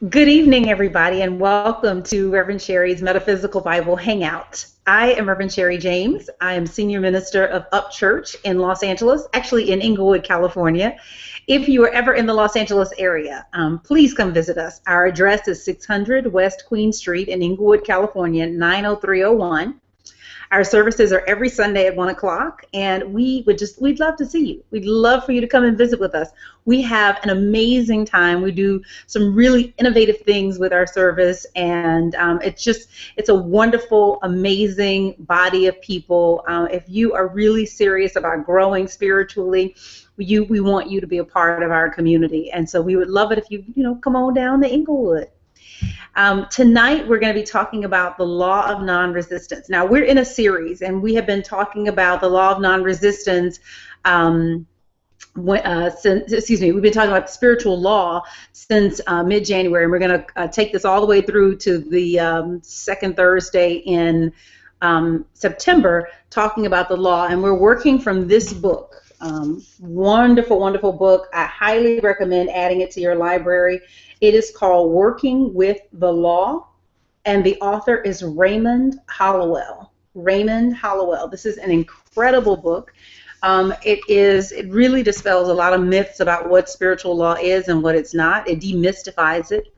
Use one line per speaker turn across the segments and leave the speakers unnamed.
Good evening, everybody, and welcome to Reverend Sherri's Metaphysical Bible Hangout. I am Reverend Sherri James. I am Senior Minister of Up Church in Los Angeles, actually in Inglewood, California. If you are ever in the Los Angeles area, please come visit us. Our address is 600 West Queen Street in Inglewood, California, 90301. Our services are every Sunday at 1 o'clock, and we'd love to see you. We'd love for you to come and visit with us. We have an amazing time. We do some really innovative things with our service, and it's a wonderful, amazing body of people. If you are really serious about growing spiritually, we want you to be a part of our community, and so we would love it if you come on down to Inglewood. Tonight, we're going to be talking about the law of non-resistance. Now, we're in a series, and we have been talking about the law of non-resistance we've been talking about the spiritual law since mid-January, and we're going to take this all the way through to the second Thursday in September, talking about the law, and we're working from this book. Wonderful, wonderful book. I highly recommend adding it to your library. It is called Working with the Law, and the author is Raymond Hollowell. Raymond Hollowell. This is an incredible book. It really dispels a lot of myths about what spiritual law is and what it's not. It demystifies it.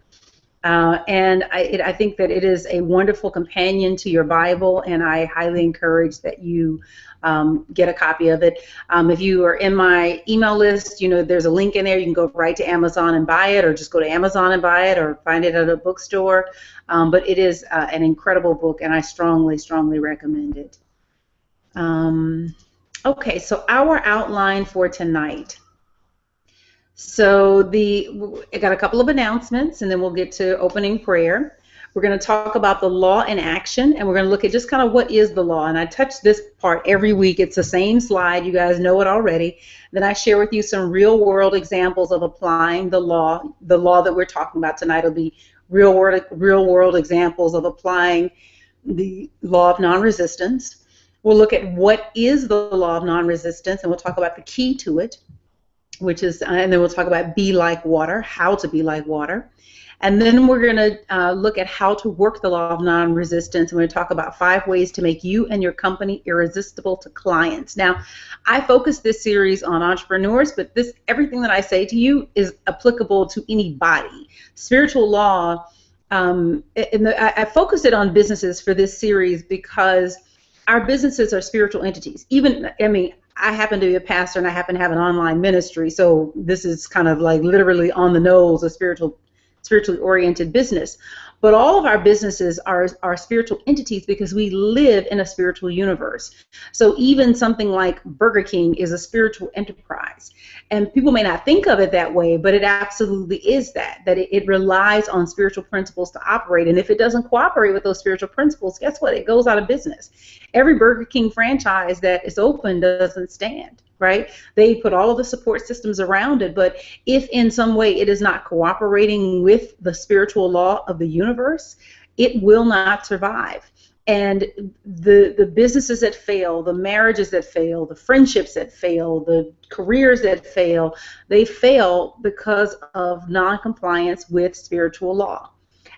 And I think that it is a wonderful companion to your Bible, and I highly encourage that you get a copy of it. If you are in my email list, there's a link in there. You can go right to Amazon and buy it, or just go to Amazon and buy it, or find it at a bookstore. But it is an incredible book, and I strongly, strongly recommend it. Okay, so our outline for tonight. So I got a couple of announcements, and then we'll get to opening prayer. We're going to talk about the law in action, and we're going to look at just kind of what is the law. And I touch this part every week. It's the same slide. You guys know it already. Then I share with you some real-world examples of applying the law. The law that we're talking about tonight will be real-world examples of applying the law of non-resistance. We'll look at what is the law of non-resistance, and we'll talk about the key to it, which is, and then we'll talk about be like water, how to be like water. And then we're going to look at how to work the law of non-resistance, and we're going to talk about 5 ways to make you and your company irresistible to clients. Now, I focus this series on entrepreneurs, but everything that I say to you is applicable to anybody. Spiritual law, I focused it on businesses for this series because our businesses are spiritual entities. I happen to be a pastor, and I happen to have an online ministry, so this is kind of like literally on the nose of spiritually oriented business. But all of our businesses are spiritual entities because we live in a spiritual universe. So even something like Burger King is a spiritual enterprise. And people may not think of it that way, but it absolutely is that it relies on spiritual principles to operate. And if it doesn't cooperate with those spiritual principles, guess what? It goes out of business. Every Burger King franchise that is open doesn't stand. Right? They put all of the support systems around it, but if in some way it is not cooperating with the spiritual law of the universe, it will not survive. And the businesses that fail, the marriages that fail, the friendships that fail, the careers that fail, they fail because of non-compliance with spiritual law.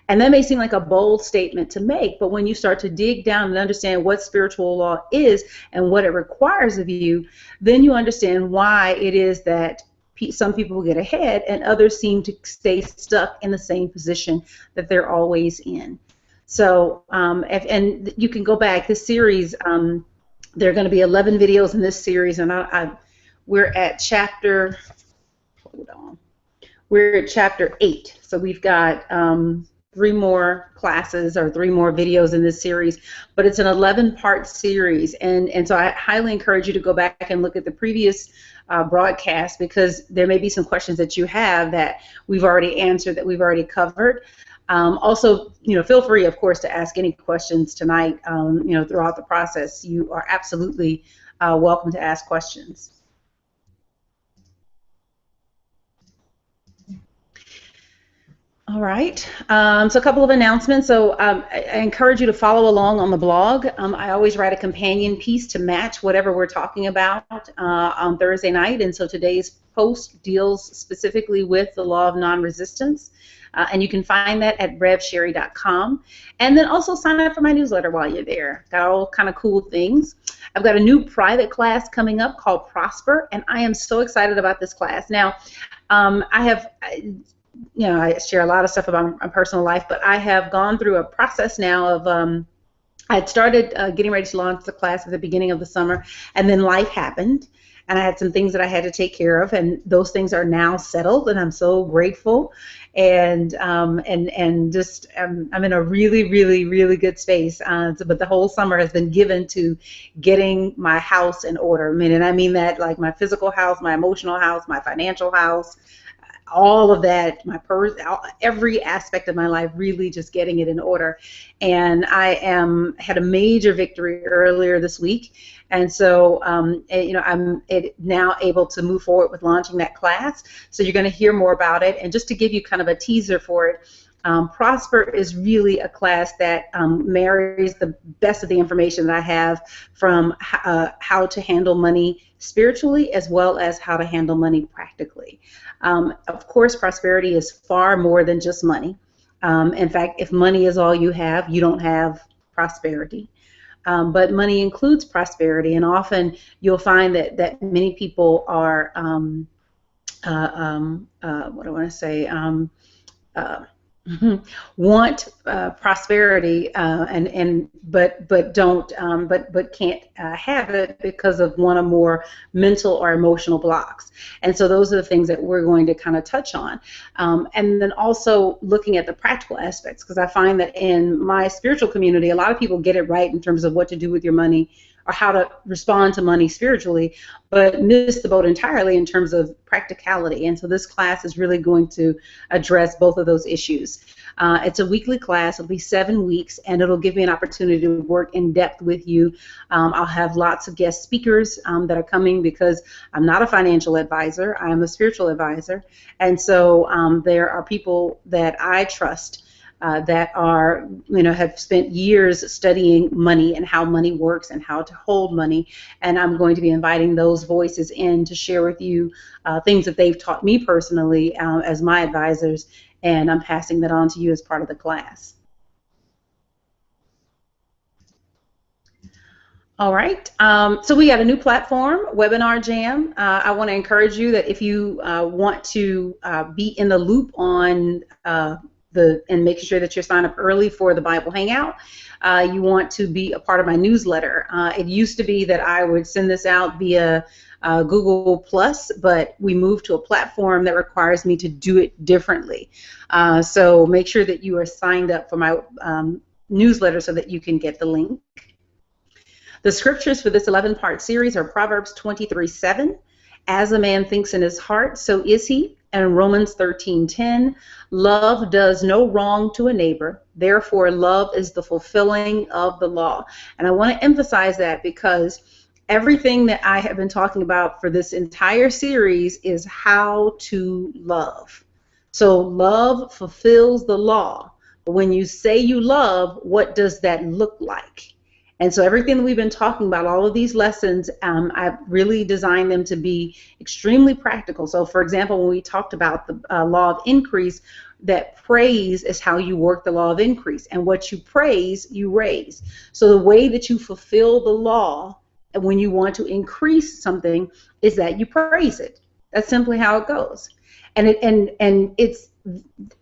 And that may seem like a bold statement to make, but when you start to dig down and understand what spiritual law is and what it requires of you, then you understand why it is that some people get ahead and others seem to stay stuck in the same position that they're always in. So, and you can go back, this series, there are going to be 11 videos in this series, and we're at chapter, we're at chapter 8. So we've got 3 more classes or 3 more videos in this series, but it's an 11-part series, and so I highly encourage you to go back and look at the previous broadcast, because there may be some questions that you have that we've already answered, that we've already covered. Also, feel free, of course, to ask any questions tonight. Throughout the process, you are absolutely welcome to ask questions. All right, so a couple of announcements. So I encourage you to follow along on the blog. I always write a companion piece to match whatever we're talking about on Thursday night, and so today's post deals specifically with the law of non-resistance. And you can find that at revsherri.com. And then also sign up for my newsletter while you're there. Got all kind of cool things. I've got a new private class coming up called Prosper, and I am so excited about this class. Now, I share a lot of stuff about my personal life, but I have gone through a process now of I had started getting ready to launch the class at the beginning of the summer, and then life happened, and I had some things that I had to take care of, and those things are now settled, and I'm so grateful, and just I'm in a really, really, really good space. But the whole summer has been given to getting my house in order. I mean that like my physical house, my emotional house, my financial house, all of that, every aspect of my life, really just getting it in order. And I had a major victory earlier this week, and so I'm now able to move forward with launching that class. So you're going to hear more about it. And just to give you kind of a teaser for it, Prosper is really a class that marries the best of the information that I have from how to handle money spiritually as well as how to handle money practically. Of course, prosperity is far more than just money. In fact, if money is all you have, you don't have prosperity. But money includes prosperity, and often you'll find that many people are, what do I want to say, want prosperity but don't but can't have it because of one or more mental or emotional blocks. And so those are the things that we're going to kind of touch on, and then also looking at the practical aspects, because I find that in my spiritual community a lot of people get it right in terms of what to do with your money or how to respond to money spiritually, but miss the boat entirely in terms of practicality. And so this class is really going to address both of those issues. It's a weekly class. It'll be 7 weeks, and it'll give me an opportunity to work in depth with you. I'll have lots of guest speakers that are coming because I'm not a financial advisor. I'm a spiritual advisor. And so there are people that I trust that are, have spent years studying money and how money works and how to hold money. And I'm going to be inviting those voices in to share with you things that they've taught me personally as my advisors, and I'm passing that on to you as part of the class. All right, so we got a new platform, Webinar Jam. I want to encourage you that if you want to be in the loop on and make sure that you're signed up early for the Bible Hangout. You want to be a part of my newsletter. It used to be that I would send this out via Google Plus, but we moved to a platform that requires me to do it differently. So make sure that you are signed up for my newsletter so that you can get the link. The scriptures for this 11-part series are Proverbs 23:7. As a man thinks in his heart, so is he. And Romans 13:10, love does no wrong to a neighbor, therefore love is the fulfilling of the law. And I want to emphasize that because everything that I have been talking about for this entire series is how to love. So love fulfills the law. But when you say you love, what does that look like? And so everything that we've been talking about, all of these lessons, I've really designed them to be extremely practical. So, for example, when we talked about the law of increase, that praise is how you work the law of increase. And what you praise, you raise. So the way that you fulfill the law when you want to increase something is that you praise it. That's simply how it goes. And it's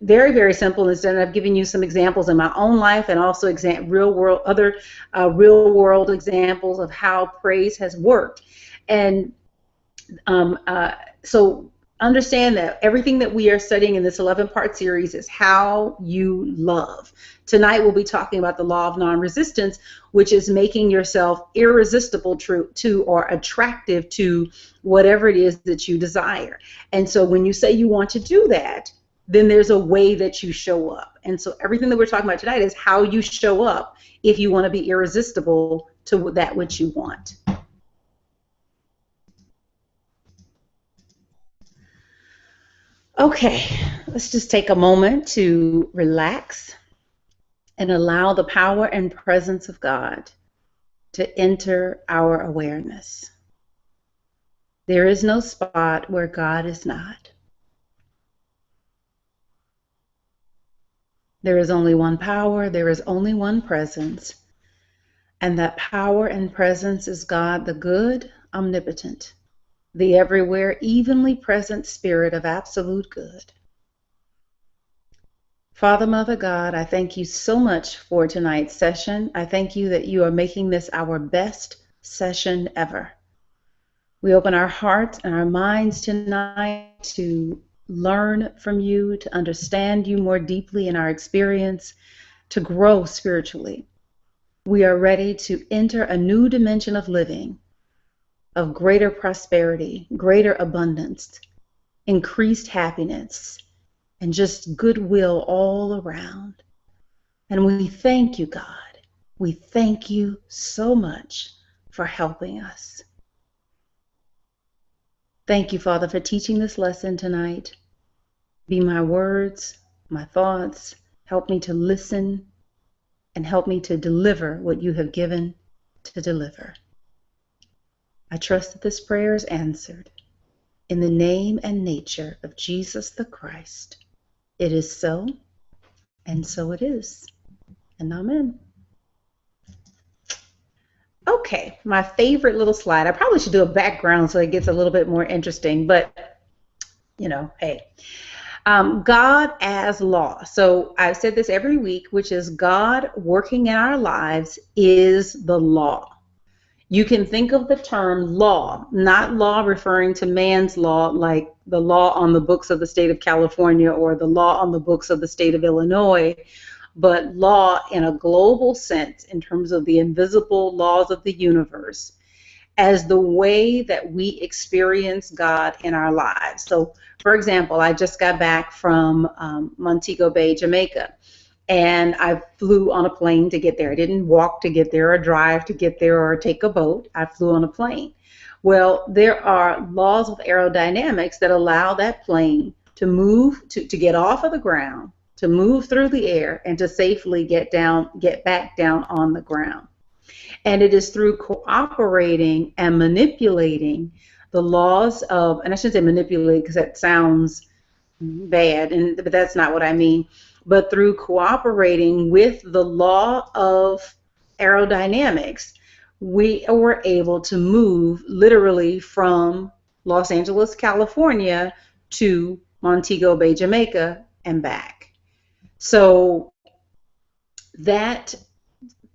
very, very simple. Instead, I've given you some examples in my own life and also real world examples of how praise has worked. And so understand that everything that we are studying in this 11-part series is how you love. Tonight we'll be talking about the law of non-resistance, which is making yourself irresistible to or attractive to whatever it is that you desire. And so when you say you want to do that, then there's a way that you show up. And so everything that we're talking about tonight is how you show up if you want to be irresistible to that which you want. Okay, let's just take a moment to relax and allow the power and presence of God to enter our awareness. There is no spot where God is not. There is only one power, there is only one presence, and that power and presence is God, the good, omnipotent, the everywhere, evenly present Spirit of absolute good. Father, Mother God, I thank you so much for tonight's session. I thank you that you are making this our best session ever. We open our hearts and our minds tonight to learn from you, to understand you more deeply in our experience, to grow spiritually. We are ready to enter a new dimension of living, of greater prosperity, greater abundance, increased happiness, and just goodwill all around. And we thank you, God. We thank you so much for helping us. Thank you, Father, for teaching this lesson tonight. Be my words, my thoughts. Help me to listen and help me to deliver what you have given to deliver. I trust that this prayer is answered. In the name and nature of Jesus the Christ, it is so, and so it is. And amen. Okay, my favorite little slide. I probably should do a background so it gets a little bit more interesting, but hey. God as law. So I've said this every week, which is God working in our lives is the law. You can think of the term law, not law referring to man's law, like the law on the books of the state of California or the law on the books of the state of Illinois, but law in a global sense in terms of the invisible laws of the universe as the way that we experience God in our lives. So, for example, I just got back from Montego Bay, Jamaica, and I flew on a plane to get there. I didn't walk to get there or drive to get there or take a boat. I flew on a plane. Well, there are laws of aerodynamics that allow that plane to move, to get off of the ground, to move through the air, and to safely get back down on the ground. And it is through cooperating and manipulating the laws of, and I shouldn't say manipulate because that sounds bad, but that's not what I mean, but through cooperating with the law of aerodynamics, we were able to move literally from Los Angeles, California to Montego Bay, Jamaica, and back. So that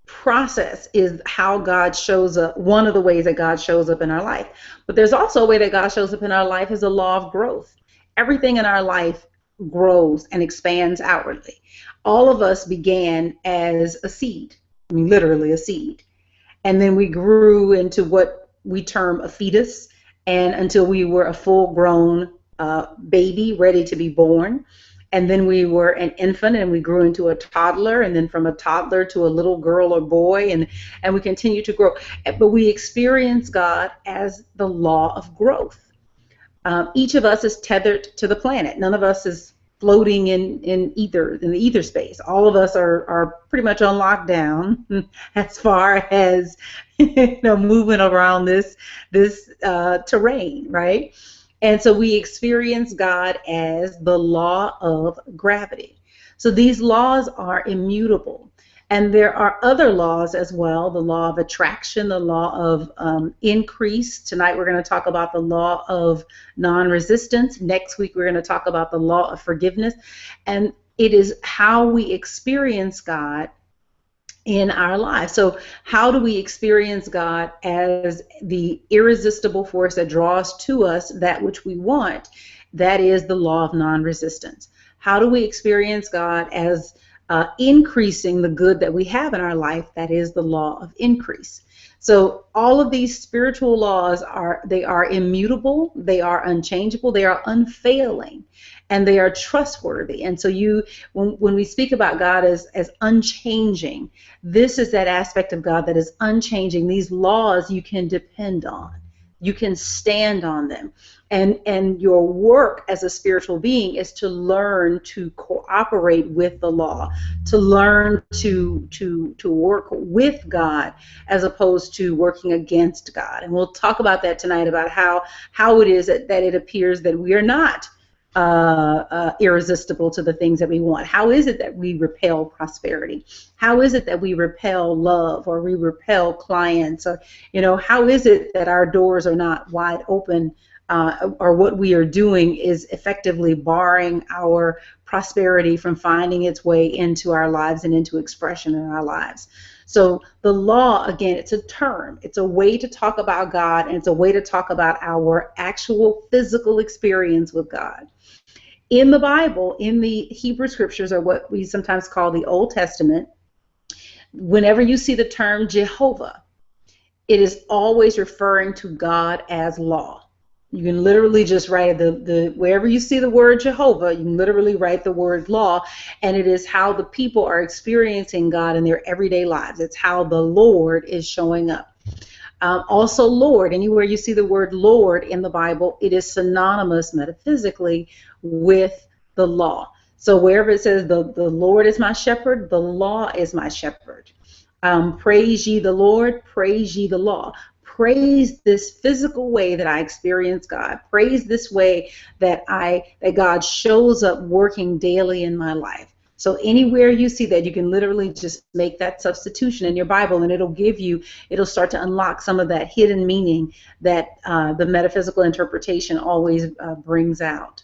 process is how God shows up, one of the ways that God shows up in our life. But there's also a way that God shows up in our life is a law of growth. Everything in our life grows and expands outwardly. All of us began as a seed, I mean, literally a seed. And then we grew into what we term a fetus, and until we were a full-grown baby ready to be born. And then we were an infant and we grew into a toddler, and then from a toddler to a little girl or boy, and we continue to grow. But we experience God as the law of growth. Each of us is tethered to the planet. None of us is floating in the ether space. All of us are pretty much on lockdown as far as moving around this terrain, right? And so we experience God as the law of gravity. So these laws are immutable. And there are other laws as well, the law of attraction, the law of increase. Tonight we're going to talk about the law of non-resistance. Next week we're going to talk about the law of forgiveness. And it is how we experience God in our lives. So how do we experience God as the irresistible force that draws to us that which we want? That is the law of non-resistance. How do we experience God as increasing the good that we have in our life? That is the law of increase. So all of these spiritual laws are immutable, they are unchangeable, they are unfailing, and they are trustworthy. And so when we speak about God as unchanging, this is that aspect of God that is unchanging. These laws you can depend on. You can stand on them. And your work as a spiritual being is to learn to cooperate with the law, to learn to work with God as opposed to working against God. And we'll talk about that tonight, about how it is that it appears that we are not irresistible to the things that we want. How is it that we repel prosperity? How is it that we repel love, or we repel clients? Or, how is it that our doors are not wide open, or what we are doing is effectively barring our prosperity from finding its way into our lives and into expression in our lives? So the law, again, it's a term. It's a way to talk about God, and it's a way to talk about our actual physical experience with God. In the Bible, in the Hebrew scriptures, or what we sometimes call the Old Testament, whenever you see the term Jehovah, it is always referring to God as law. You can literally just write wherever you see the word Jehovah, you can literally write the word law, and it is how the people are experiencing God in their everyday lives. It's how the Lord is showing up. Also, Lord, anywhere you see the word Lord in the Bible, it is synonymous metaphysically with the law. So wherever it says the Lord is my shepherd, the law is my shepherd. Praise ye the Lord, praise ye the law. Praise this physical way that I experience God. Praise this way that God shows up working daily in my life. So anywhere you see that, you can literally just make that substitution in your Bible, and it'll start to unlock some of that hidden meaning that the metaphysical interpretation always brings out.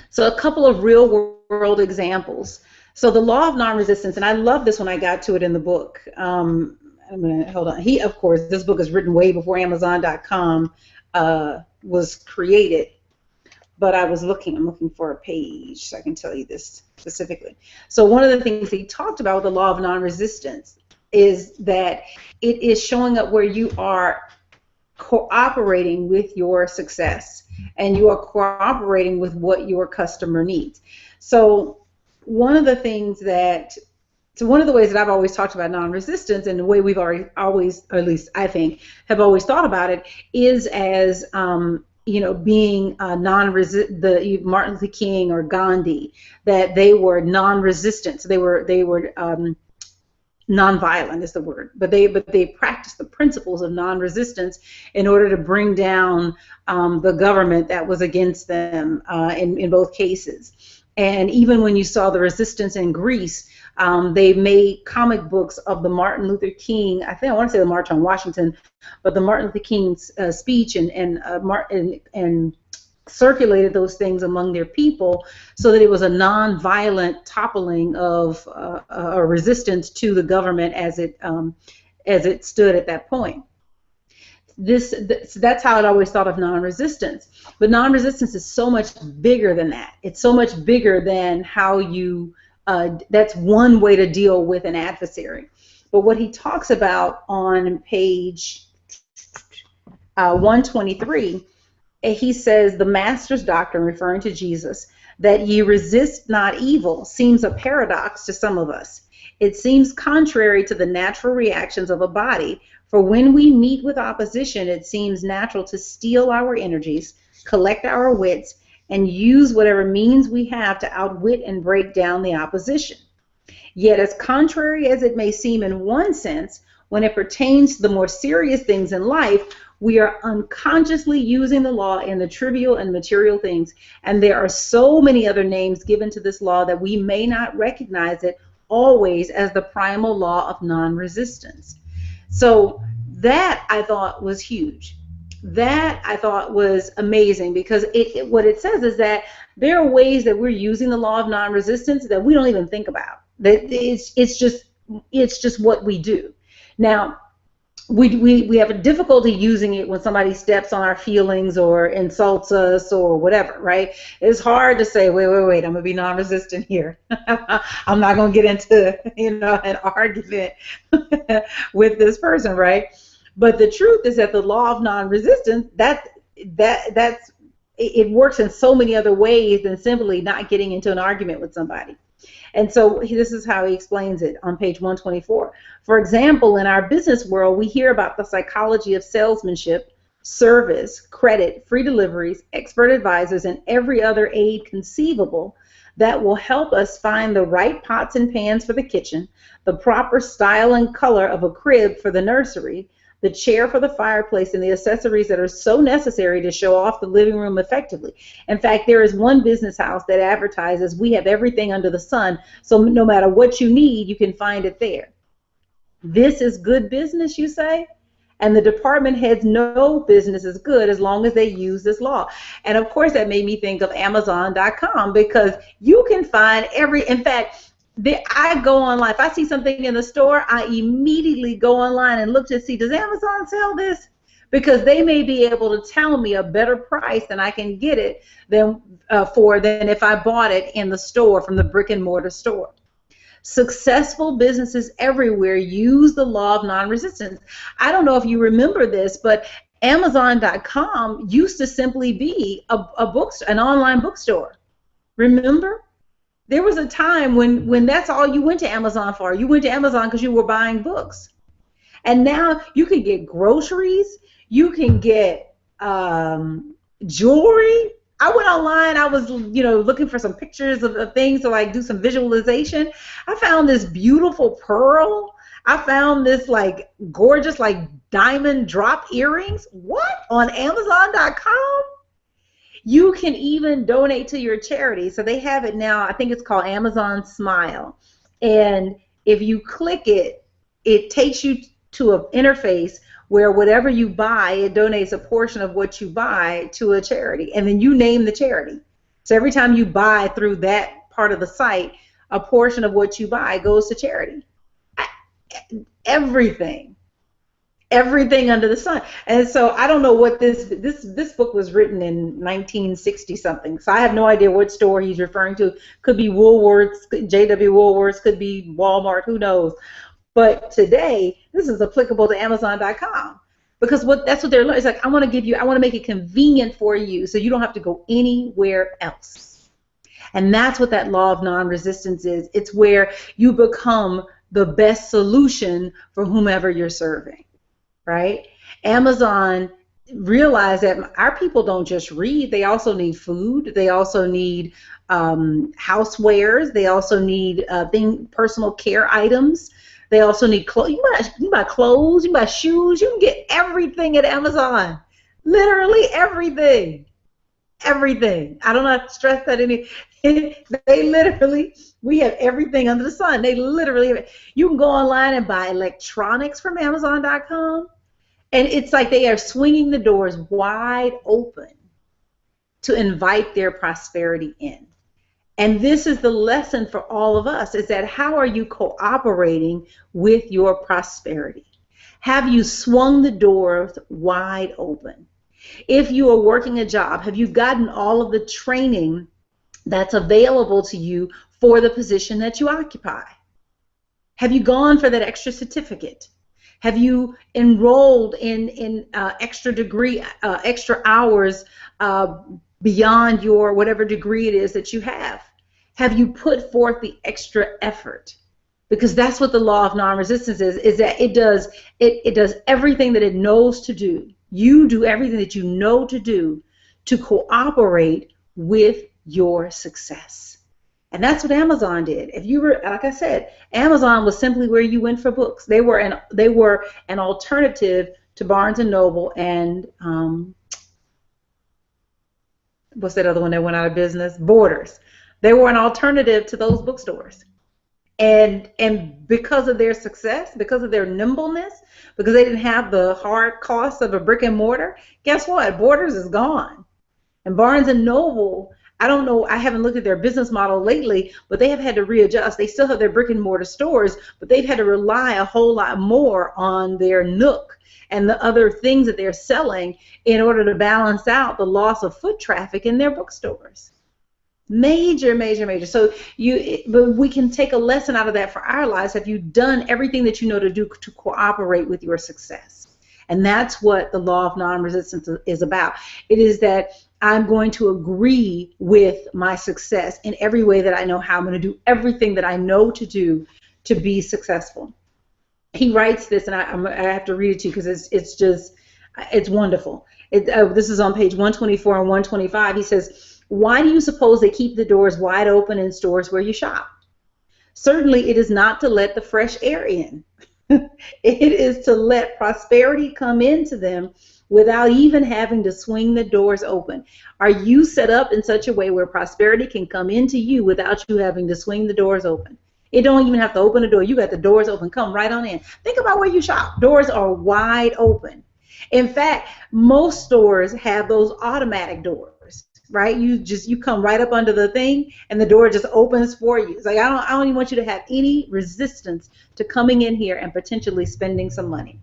So a couple of real world examples. So the law of non-resistance, and I love this when I got to it in the book. Hold on. Of course, this book is written way before Amazon.com was created. But I'm looking for a page so I can tell you this specifically. So one of the things he talked about with the law of non-resistance is that it is showing up where you are cooperating with your success, and you are cooperating with what your customer needs. So one of the ways that I've always talked about non-resistance, and the way we've always, or at least I think, have always thought about it, is as being the Martin Luther King or Gandhi, that they were non-resistant. So they were non-violent is the word, but they practiced the principles of non-resistance in order to bring down the government that was against them in both cases. And even when you saw the resistance in Greece, they made comic books of the Martin Luther King, I want to say the March on Washington, but the Martin Luther King's speech, and circulated those things among their people, so that it was a non-violent toppling of a resistance to the government as it stood at that point. That's how I always thought of non-resistance. But non-resistance is so much bigger than that. It's so much bigger than how you. That's one way to deal with an adversary. But what he talks about on page 123, he says, the master's doctrine, referring to Jesus, that ye resist not evil, seems a paradox to some of us. It seems contrary to the natural reactions of a body, for when we meet with opposition, it seems natural to steal our energies, collect our wits, and use whatever means we have to outwit and break down the opposition. Yet, as contrary as it may seem in one sense, when it pertains to the more serious things in life, we are unconsciously using the law in the trivial and material things, and there are so many other names given to this law that we may not recognize it always as the primal law of non-resistance. So that I thought was huge. That I thought was amazing, because what it says is that there are ways that we're using the law of non-resistance that we don't even think about. That it's just what we do. Now, we have a difficulty using it when somebody steps on our feelings or insults us or whatever, right? It's hard to say, wait, I'm gonna be non-resistant here. I'm not gonna get into an argument with this person, right? But the truth is that the law of non-resistance, it works in so many other ways than simply not getting into an argument with somebody. And so this is how he explains it on page 124. For example, in our business world, we hear about the psychology of salesmanship, service, credit, free deliveries, expert advisors, and every other aid conceivable that will help us find the right pots and pans for the kitchen, the proper style and color of a crib for the nursery, the chair for the fireplace, and the accessories that are so necessary to show off the living room effectively. In fact, there is one business house that advertises, "We have everything under the sun, so no matter what you need, you can find it there." This is good business, you say? And the department heads know business is good as long as they use this law. And of course, that made me think of Amazon.com, because you can find in fact, I go online. If I see something in the store, I immediately go online and look to see, does Amazon sell this? Because they may be able to tell me a better price than I can get it than if I bought it in the store from the brick and mortar store. Successful businesses everywhere use the law of non-resistance. I don't know if you remember this, but Amazon.com used to simply be an online bookstore. Remember? There was a time when that's all you went to Amazon for. You went to Amazon because you were buying books. And now you can get groceries. You can get jewelry. I went online. I was, looking for some pictures of things to like do some visualization. I found this beautiful pearl. I found this like gorgeous like diamond drop earrings. What? On Amazon.com? You can even donate to your charity. So they have it now. I think it's called Amazon Smile. And if you click it, it takes you to an interface where whatever you buy, it donates a portion of what you buy to a charity. And then you name the charity. So every time you buy through that part of the site, a portion of what you buy goes to charity. Everything under the sun. And so I don't know what this book was written in 1960 something. So I have no idea what store he's referring to. Could be Woolworths, J.W. Woolworths, could be Walmart, who knows. But today, this is applicable to Amazon.com, because that's what they're learning. It's like, I want to make it convenient for you so you don't have to go anywhere else. And that's what that law of non-resistance is. It's where you become the best solution for whomever you're serving, right? Amazon realized that our people don't just read, they also need food, they also need housewares, they also need personal care items. They also need clothes. You buy clothes, you buy shoes, you can get everything at Amazon. Literally everything. Everything. I don't have to stress that any. We have everything under the sun. You can go online and buy electronics from Amazon.com, and it's like they are swinging the doors wide open to invite their prosperity in. And this is the lesson for all of us, is that how are you cooperating with your prosperity? Have you swung the doors wide open? If you are working a job, have you gotten all of the training that's available to you for the position that you occupy? Have you gone for that extra certificate? Have you enrolled in extra hours beyond your whatever degree it is that you have? Have you put forth the extra effort? Because that's what the law of non-resistance is that it does everything that it knows to do. You do everything that you know to do to cooperate with your success. And that's what Amazon did. If you were, like I said, Amazon was simply where you went for books. They were an alternative to Barnes and Noble and what's that other one that went out of business? Borders. They were an alternative to those bookstores. And because of their success, because of their nimbleness, because they didn't have the hard costs of a brick and mortar, guess what? Borders is gone. And Barnes and Noble, I don't know, I haven't looked at their business model lately, but they have had to readjust. They still have their brick and mortar stores, but they've had to rely a whole lot more on their Nook and the other things that they're selling in order to balance out the loss of foot traffic in their bookstores. Major, major, major. So but we can take a lesson out of that for our lives. Have you done everything that you know to do to cooperate with your success? And that's what the law of non-resistance is about. It is that I'm going to agree with my success in every way that I know how. I'm going to do everything that I know to do to be successful. He writes this, and I have to read it to you because it's just It's wonderful. This is on page 124 and 125. He says, why do you suppose they keep the doors wide open in stores where you shop? Certainly, it is not to let the fresh air in. It is to let prosperity come into them without even having to swing the doors open. Are you set up in such a way where prosperity can come into you without you having to swing the doors open? It don't even have to open the door. You got the doors open. Come right on in. Think about where you shop. Doors are wide open. In fact, most stores have those automatic doors, right? You come right up under the thing and the door just opens for you. It's like I don't even want you to have any resistance to coming in here and potentially spending some money.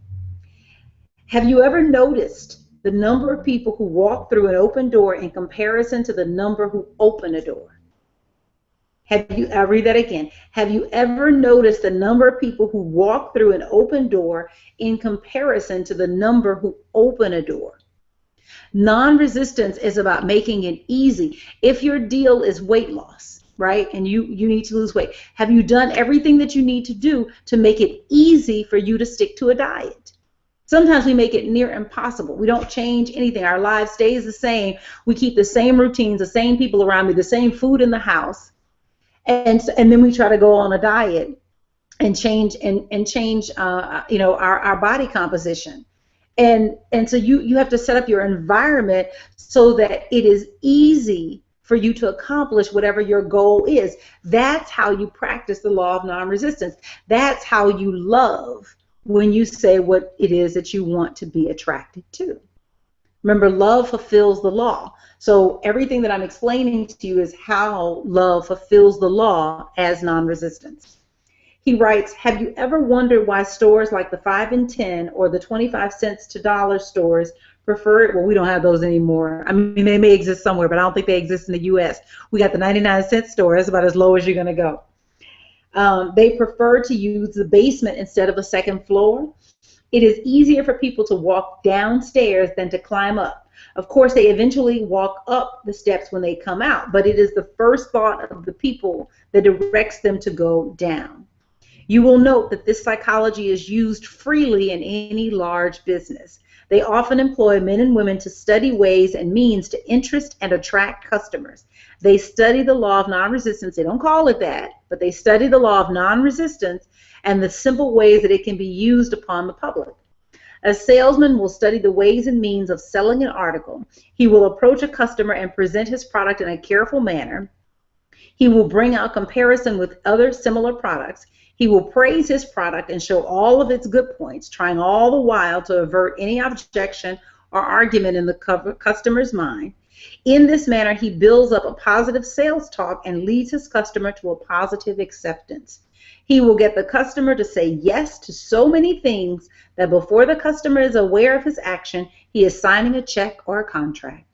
Have you ever noticed the number of people who walk through an open door in comparison to the number who open a door? I'll read that again. Have you ever noticed the number of people who walk through an open door in comparison to the number who open a door? Non-resistance is about making it easy. If your deal is weight loss, right, and you need to lose weight, have you done everything that you need to do to make it easy for you to stick to a diet? Sometimes we make it near impossible. We don't change anything. Our life stays the same. We keep the same routines, the same people around me, the same food in the house. And then we try to go on a diet and change our body composition. And so you have to set up your environment so that it is easy for you to accomplish whatever your goal is. That's how you practice the law of non-resistance. That's how you love when you say what it is that you want to be attracted to. Remember, love fulfills the law. So everything that I'm explaining to you is how love fulfills the law as non-resistance. He writes, have you ever wondered why stores like the 5 and 10 or the 25 cents to dollar stores prefer it? Well, we don't have those anymore. I mean, they may exist somewhere, but I don't think they exist in the U.S. We got the 99-cent store. That's about as low as you're going to go. They prefer to use the basement instead of a second floor. It is easier for people to walk downstairs than to climb up. Of course, they eventually walk up the steps when they come out, but it is the first thought of the people that directs them to go down. You will note that this psychology is used freely in any large business. They often employ men and women to study ways and means to interest and attract customers. They study the law of non-resistance. They don't call it that, but they study the law of non-resistance and the simple ways that it can be used upon the public. A salesman will study the ways and means of selling an article. He will approach a customer and present his product in a careful manner. He will bring out comparison with other similar products. He will praise his product and show all of its good points, trying all the while to avert any objection or argument in the customer's mind. In this manner, he builds up a positive sales talk and leads his customer to a positive acceptance. He will get the customer to say yes to so many things that before the customer is aware of his action, he is signing a check or a contract.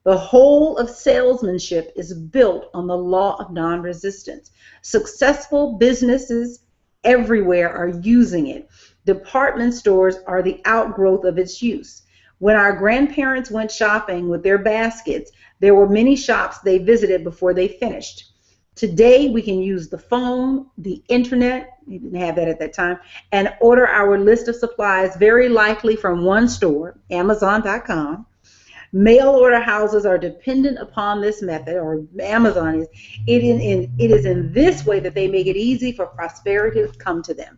The whole of salesmanship is built on the law of non-resistance. Successful businesses everywhere are using it. Department stores are the outgrowth of its use. When our grandparents went shopping with their baskets, there were many shops they visited before they finished. Today, we can use the phone, the internet, we didn't have that at that time, and order our list of supplies very likely from one store, Amazon.com. Mail order houses are dependent upon this method, or Amazon is. It is in this way that they make it easy for prosperity to come to them.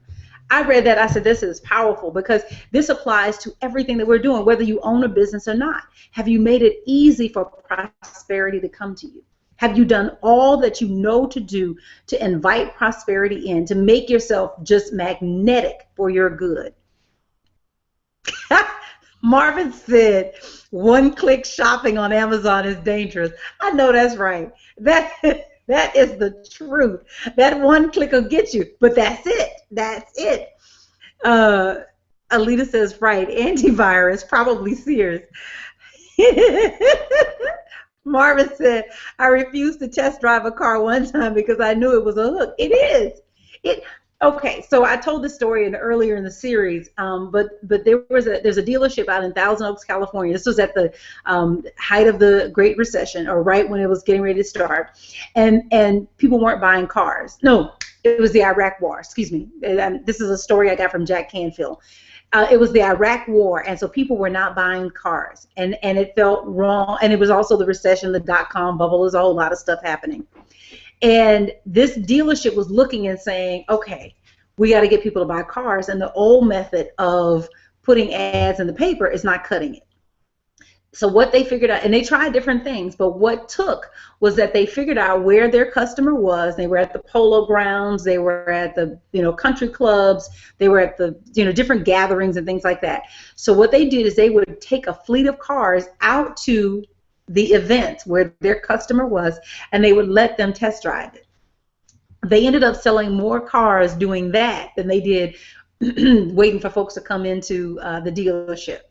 I read that, I said, this is powerful because this applies to everything that we're doing, whether you own a business or not. Have you made it easy for prosperity to come to you? Have you done all that you know to do to invite prosperity in, to make yourself just magnetic for your good? Marvin said, one-click shopping on Amazon is dangerous. I know that's right. That is the truth. That one click will get you, but that's it. That's it. Alita says, right, antivirus, probably Sears. Marvin said, I refused to test drive a car one time because I knew it was a hook. It is. Okay, so I told this story earlier in the series, but there's a dealership out in Thousand Oaks, California. This was at the height of the Great Recession, or right when it was getting ready to start, and people weren't buying cars. No, it was the Iraq War. Excuse me. This is a story I got from Jack Canfield. It was the Iraq War, and so people were not buying cars, and it felt wrong. And it was also the recession, the dot-com bubble. There's a whole lot of stuff happening. And this dealership was looking and saying, okay, we got to get people to buy cars, and the old method of putting ads in the paper is not cutting it. So what they figured out, and they tried different things, but what took was that they figured out where their customer was. They were at the polo grounds, they were at the country clubs, they were at the different gatherings and things like that. So what they did is they would take a fleet of cars out to the events where their customer was, and they would let them test drive it. They ended up selling more cars doing that than they did waiting for folks to come into the dealership.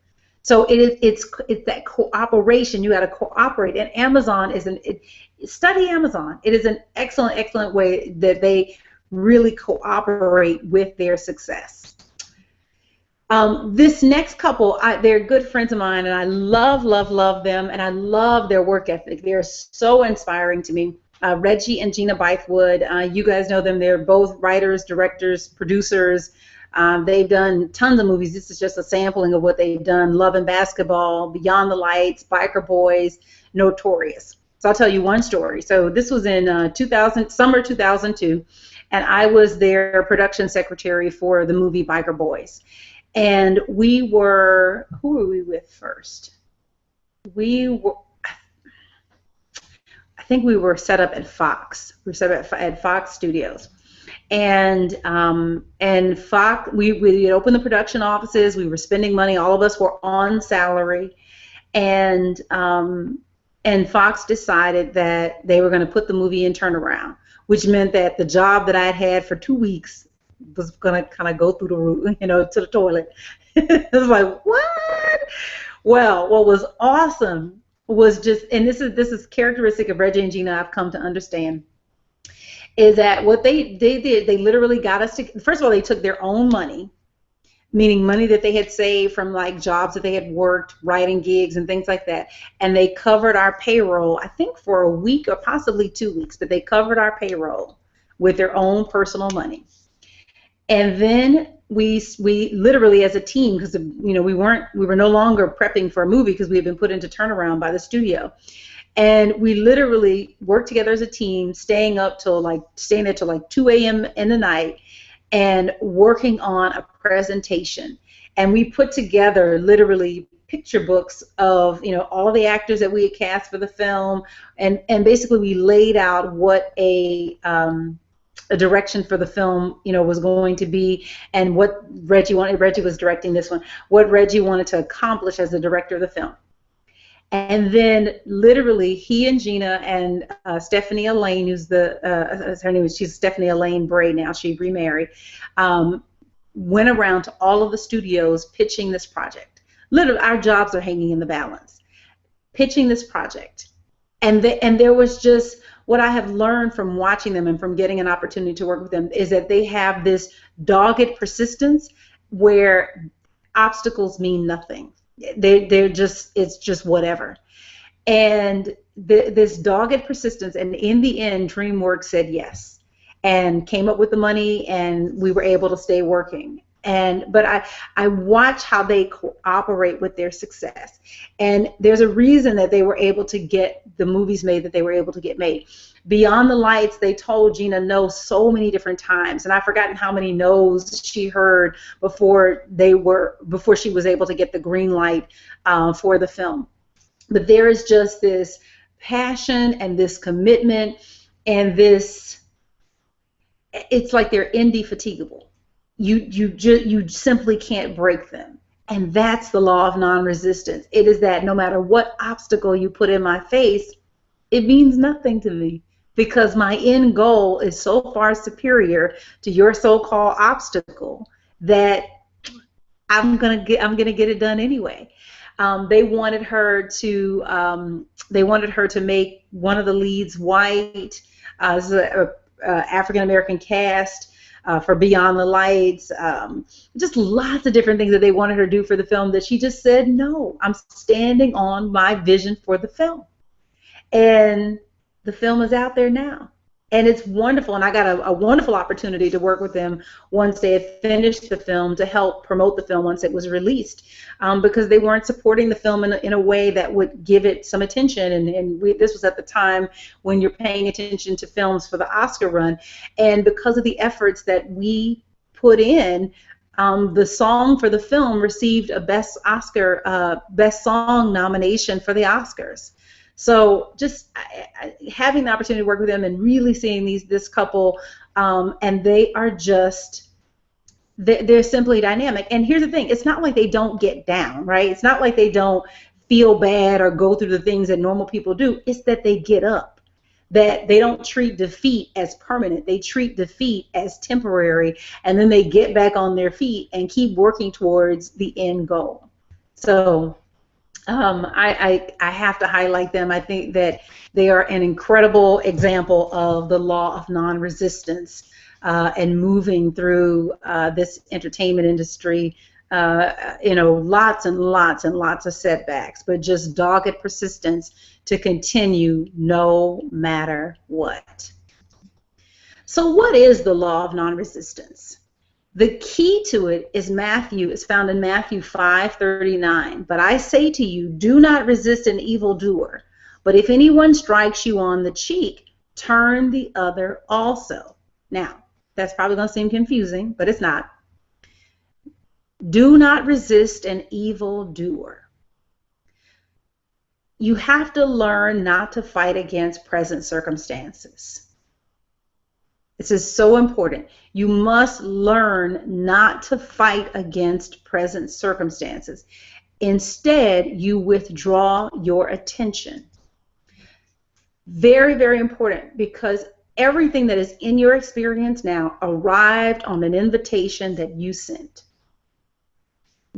So it's that cooperation. You got to cooperate, and Amazon is study Amazon. It is an excellent way that they really cooperate with their success. This next couple, they're good friends of mine, and I love them, and I love their work ethic. They're so inspiring to me. Reggie and Gina Bythewood, you guys know them. They're both writers, directors, producers. They've done tons of movies. This is just a sampling of what they've done. Love and Basketball, Beyond the Lights, Biker Boys, Notorious. So I'll tell you one story. So this was in summer 2002, and I was their production secretary for the movie Biker Boys. And who were we with first? I think we were set up at Fox. We were set up at Fox Studios. And Fox, we had opened the production offices. We were spending money. All of us were on salary, and Fox decided that they were going to put the movie in turnaround, which meant that the job that I'd had for 2 weeks was going to kind of go through the roof, to the toilet. It was like, what? Well, what was awesome was just, and this is characteristic of Reggie and Gina, I've come to understand, is that what they did, they literally got us to, first of all, they took their own money, meaning money that they had saved from like jobs that they had worked, writing gigs and things like that, and they covered our payroll, I think for a week or possibly 2 weeks, but they covered our payroll with their own personal money. And then we literally as a team, because we were no longer prepping for a movie because we had been put into turnaround by the studio. And we literally worked together as a team, staying there till like 2 a.m. in the night and working on a presentation. And we put together literally picture books of all the actors that we had cast for the film, and basically we laid out what a direction for the film was going to be, and what Reggie was directing this one, what Reggie wanted to accomplish as the director of the film. And then literally he and Gina and Stephanie Elaine, who's she's Stephanie Elaine Bray now, she remarried, went around to all of the studios pitching this project. Literally, our jobs are hanging in the balance, pitching this project. And there was just, what I have learned from watching them and from getting an opportunity to work with them is that they have this dogged persistence where obstacles mean nothing. It's just whatever. And this dogged persistence, and in the end, DreamWorks said yes and came up with the money, and we were able to stay working. But I watch how they cooperate with their success, and there's a reason that they were able to get the movies made that they were able to get made. Beyond the Lights, they told Gina no so many different times, and I've forgotten how many no's she heard before she was able to get the green light for the film. But there is just this passion and this commitment and this, it's like they're indefatigable. You simply can't break them. And that's the law of non-resistance. It is that no matter what obstacle you put in my face, it means nothing to me, because my end goal is so far superior to your so-called obstacle that I'm gonna get it done anyway. They wanted her to make one of the leads white, African American cast. For Beyond the Lights, just lots of different things that they wanted her to do for the film that she just said, no, I'm standing on my vision for the film. And the film is out there now. And it's wonderful, and I got a wonderful opportunity to work with them once they had finished the film to help promote the film once it was released, because they weren't supporting the film in a way that would give it some attention. And this was at the time when you're paying attention to films for the Oscar run, and because of the efforts that we put in, the song for the film received a Best Song nomination for the Oscars. So just having the opportunity to work with them and really seeing this couple, and they are just, they're simply dynamic. And here's the thing, it's not like they don't get down, right? It's not like they don't feel bad or go through the things that normal people do. It's that they get up, that they don't treat defeat as permanent. They treat defeat as temporary, and then they get back on their feet and keep working towards the end goal. So I have to highlight them. I think that they are an incredible example of the law of non-resistance and moving through this entertainment industry. Lots and lots and lots of setbacks, but just dogged persistence to continue no matter what. So what is the law of non-resistance? The key to it is found in Matthew 5:39. But I say to you, do not resist an evildoer. But if anyone strikes you on the cheek, turn the other also. Now, that's probably going to seem confusing, but it's not. Do not resist an evildoer. You have to learn not to fight against present circumstances. This is so important. You must learn not to fight against present circumstances. Instead, you withdraw your attention. Very, very important, because everything that is in your experience now arrived on an invitation that you sent.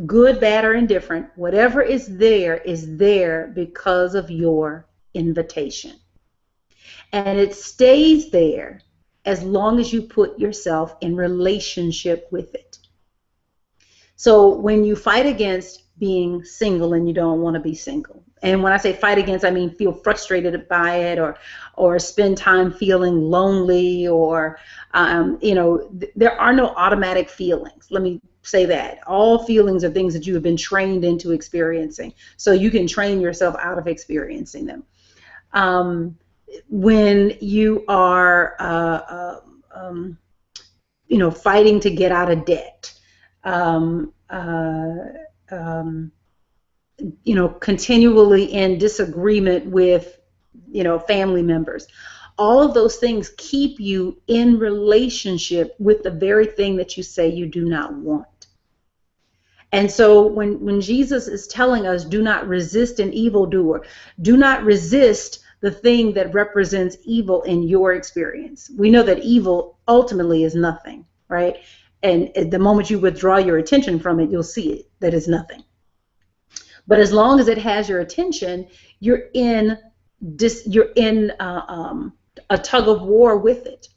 Good, bad, or indifferent, whatever is there because of your invitation. And it stays there as long as you put yourself in relationship with it. So when you fight against being single and you don't want to be single, and when I say fight against, I mean feel frustrated by it, or spend time feeling lonely, or there are no automatic feelings. Let me say that. All feelings are things that you have been trained into experiencing, so you can train yourself out of experiencing them. When you are fighting to get out of debt, continually in disagreement with family members, all of those things keep you in relationship with the very thing that you say you do not want. And so when Jesus is telling us, do not resist an evildoer, do not resist the thing that represents evil in your experience. We know that evil ultimately is nothing, right? And at the moment you withdraw your attention from it, you'll see it, that it's nothing. But as long as it has your attention, you're in a tug of war with it.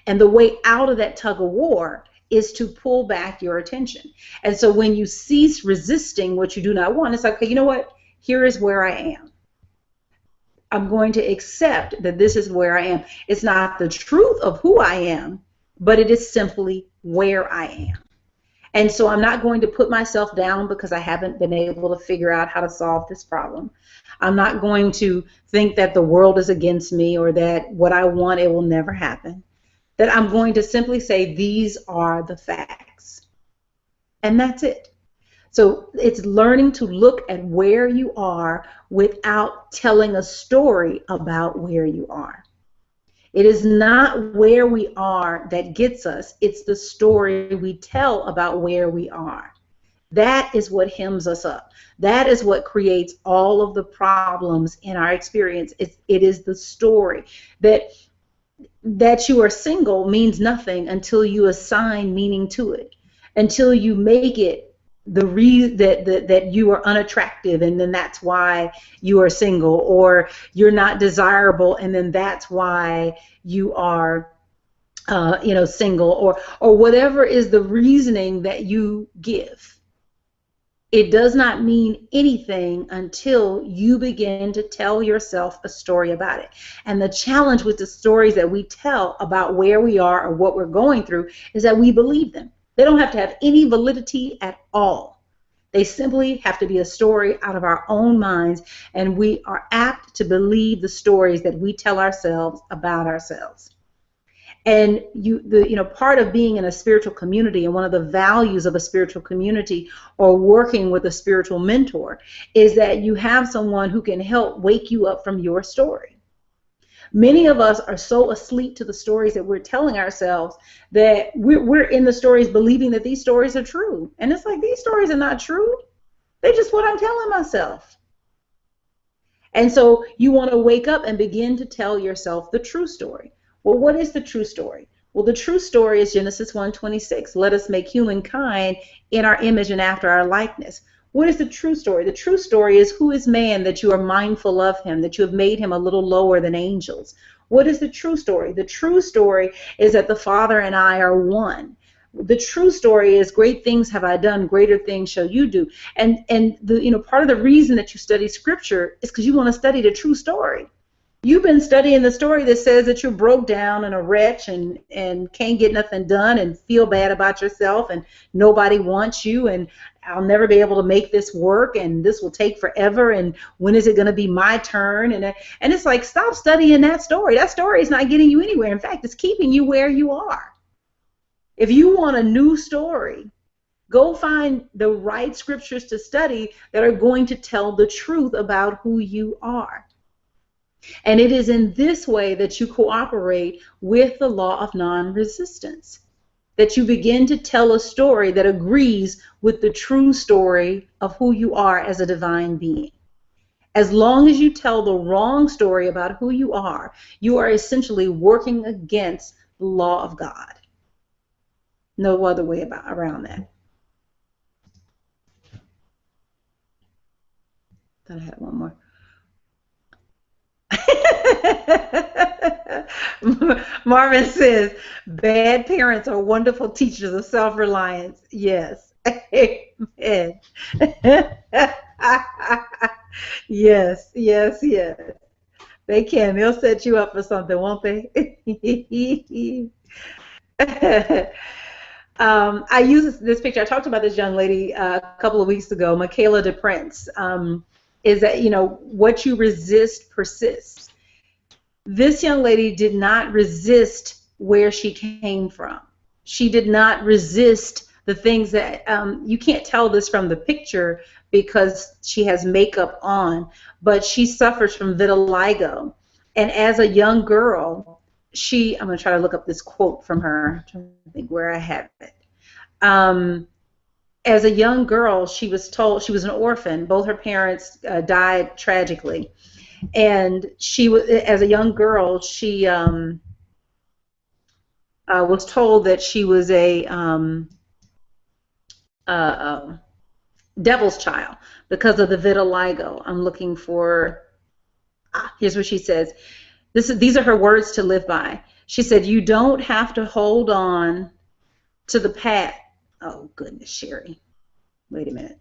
And the way out of that tug of war is to pull back your attention. And so when you cease resisting what you do not want, it's like, okay, you know what? Here is where I am. I'm going to accept that this is where I am. It's not the truth of who I am, but it is simply where I am. And so I'm not going to put myself down because I haven't been able to figure out how to solve this problem. I'm not going to think that the world is against me, or that what I want, it will never happen. That I'm going to simply say, these are the facts. And that's it. So it's learning to look at where you are without telling a story about where you are. It is not where we are that gets us. It's the story we tell about where we are. That is what hems us up. That is what creates all of the problems in our experience. It is the story. That you are single means nothing until you assign meaning to it, until you make it the reason that you are unattractive, and then that's why you are single, or you're not desirable, and then that's why you are single, or whatever is the reasoning that you give. It does not mean anything until you begin to tell yourself a story about it. And the challenge with the stories that we tell about where we are or what we're going through is that we believe them. They don't have to have any validity at all. They simply have to be a story out of our own minds, and we are apt to believe the stories that we tell ourselves about ourselves. And part of being in a spiritual community, and one of the values of a spiritual community or working with a spiritual mentor, is that you have someone who can help wake you up from your story. Many of us are so asleep to the stories that we're telling ourselves that we're in the stories believing that these stories are true. And it's like, these stories are not true. They're just what I'm telling myself. And so you want to wake up and begin to tell yourself the true story. Well, what is the true story? Well, the true story is Genesis 1:26. Let us make humankind in our image and after our likeness. What is the true story? The true story is, who is man that you are mindful of him, that you have made him a little lower than angels? What is the true story? The true story is that the Father and I are one. The true story is, great things have I done, greater things shall you do. And part of the reason that you study Scripture is because you want to study the true story. You've been studying the story that says that you're broke down and a wretch and can't get nothing done and feel bad about yourself and nobody wants you and I'll never be able to make this work and this will take forever and when is it going to be my turn? And it's like, stop studying that story. That story is not getting you anywhere. In fact, it's keeping you where you are. If you want a new story, go find the right scriptures to study that are going to tell the truth about who you are. And it is in this way that you cooperate with the law of non-resistance, that you begin to tell a story that agrees with the true story of who you are as a divine being. As long as you tell the wrong story about who you are essentially working against the law of God. No other way around that. Thought I had one more. Marvin says, bad parents are wonderful teachers of self-reliance. Yes. Amen. Yes. They can. They'll set you up for something, won't they? I use this picture. I talked about this young lady a couple of weeks ago, Michaela DePrince. Is that, what you resist persists. This young lady did not resist where she came from. She did not resist the things that, you can't tell this from the picture because she has makeup on, but she suffers from vitiligo. And as a young girl, I'm going to try to look up this quote from her. I'm trying to think where I have it. As a young girl, she was told she was an orphan. Both her parents died tragically, and she was, as a young girl, she was told that she was a devil's child because of the vitiligo. I'm looking for. Here's what she says. These are her words to live by. She said, "You don't have to hold on to the past." Oh, goodness, Sherri. Wait a minute.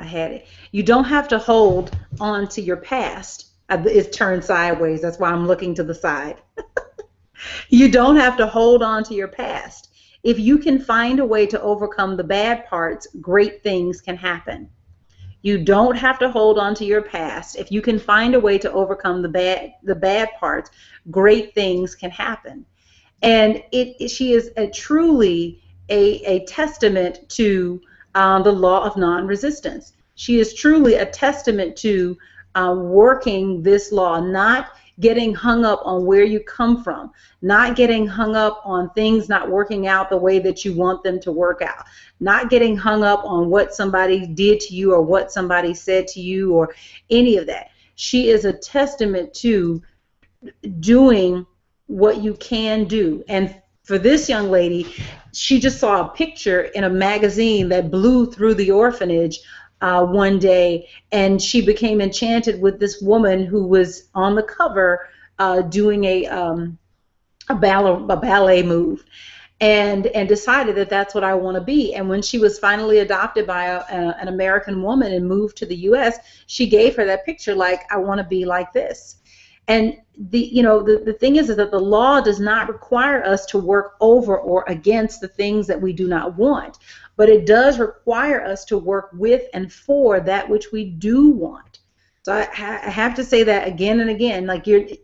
I had it. You don't have to hold on to your past. It's turned sideways. That's why I'm looking to the side. You don't have to hold on to your past. If you can find a way to overcome the bad parts, great things can happen. You don't have to hold on to your past. If you can find a way to overcome the bad parts, great things can happen. And she is truly a testament to the law of non-resistance. She is truly a testament to working this law, not getting hung up on where you come from, not getting hung up on things not working out the way that you want them to work out, not getting hung up on what somebody did to you or what somebody said to you or any of that. She is a testament to doing what you can do. And for this young lady, she just saw a picture in a magazine that blew through the orphanage one day, and she became enchanted with this woman who was on the cover doing a ballet move. and decided that that's what I want to be. And when she was finally adopted by an American woman and moved to the U.S., she gave her that picture, like, I want to be like this. And the thing is that the law does not require us to work over or against the things that we do not want, but it does require us to work with and for that which we do want. So I have to say that again and again, like you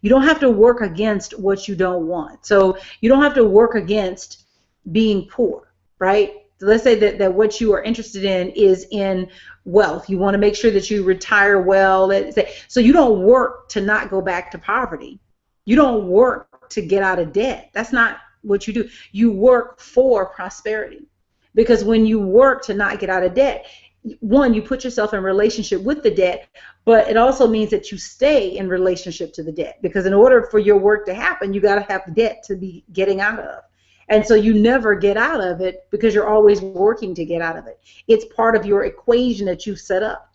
don't have to work against what you don't want. So you don't have to work against being poor, right? So let's say that what you are interested in is in wealth. You want to make sure that you retire well. So you don't work to not go back to poverty. You don't work to get out of debt. That's not what you do. You work for prosperity. Because when you work to not get out of debt, one, you put yourself in relationship with the debt, but it also means that you stay in relationship to the debt. Because in order for your work to happen, you got to have debt to be getting out of. And so you never get out of it because you're always working to get out of it. It's part of your equation that you've set up.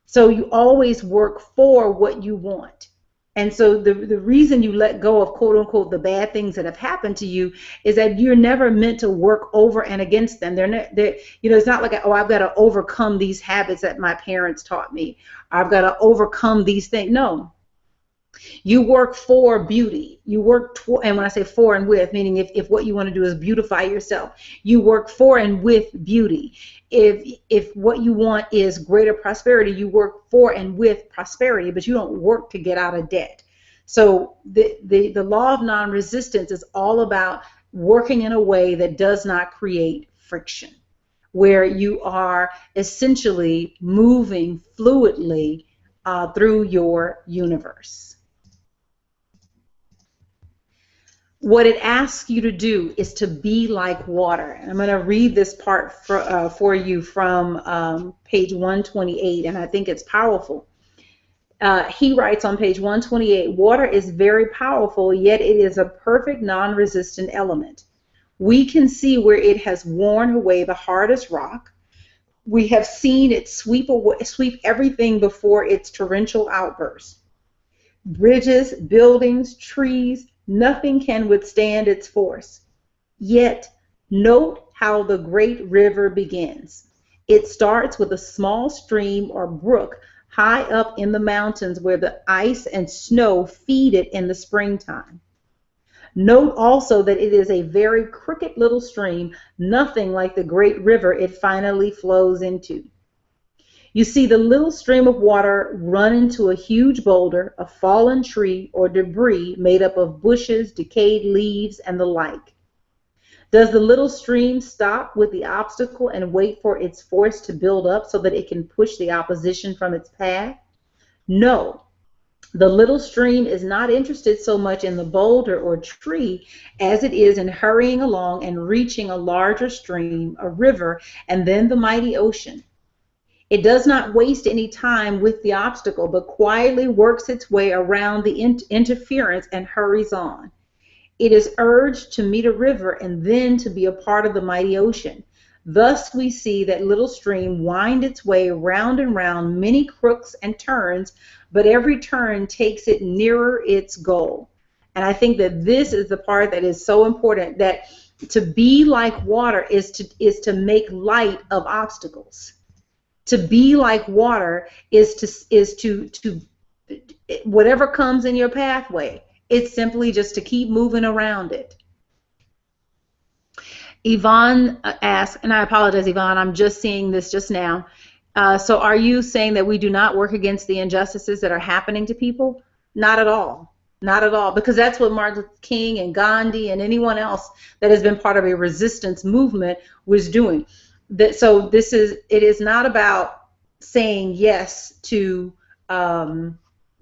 So you always work for what you want. And so the reason you let go of, quote unquote, the bad things that have happened to you is that you're never meant to work over and against them. It's not like, oh, I've got to overcome these habits that my parents taught me. I've got to overcome these things. No. You work for beauty. You work and when I say for and with, meaning if what you want to do is beautify yourself, you work for and with beauty. If what you want is greater prosperity, you work for and with prosperity, but you don't work to get out of debt. So the law of non-resistance is all about working in a way that does not create friction, where you are essentially moving fluidly through your universe. What it asks you to do is to be like water. And I'm going to read this part for you from page 128, and I think it's powerful. He writes on page 128, water is very powerful, yet it is a perfect non-resistant element. We can see where it has worn away the hardest rock. We have seen it sweep everything before its torrential outbursts. Bridges, buildings, trees, nothing can withstand its force. Yet, note how the great river begins. It starts with a small stream or brook high up in the mountains where the ice and snow feed it in the springtime. Note also that it is a very crooked little stream, nothing like the great river it finally flows into. You see the little stream of water run into a huge boulder, a fallen tree, or debris made up of bushes, decayed leaves, and the like. Does the little stream stop with the obstacle and wait for its force to build up so that it can push the opposition from its path? No. The little stream is not interested so much in the boulder or tree as it is in hurrying along and reaching a larger stream, a river, and then the mighty ocean. It does not waste any time with the obstacle, but quietly works its way around the interference and hurries on. It is urged to meet a river and then to be a part of the mighty ocean. Thus we see that little stream wind its way round and round many crooks and turns, but every turn takes it nearer its goal. And I think that this is the part that is so important, that to be like water is to make light of obstacles. To be like water is to whatever comes in your pathway, it's simply just to keep moving around it. Yvonne asks, and I apologize, Yvonne, I'm just seeing this just now. So are you saying that we do not work against the injustices that are happening to people? Not at all. Not at all, because that's what Martin Luther King and Gandhi and anyone else that has been part of a resistance movement was doing. So it is not about saying yes to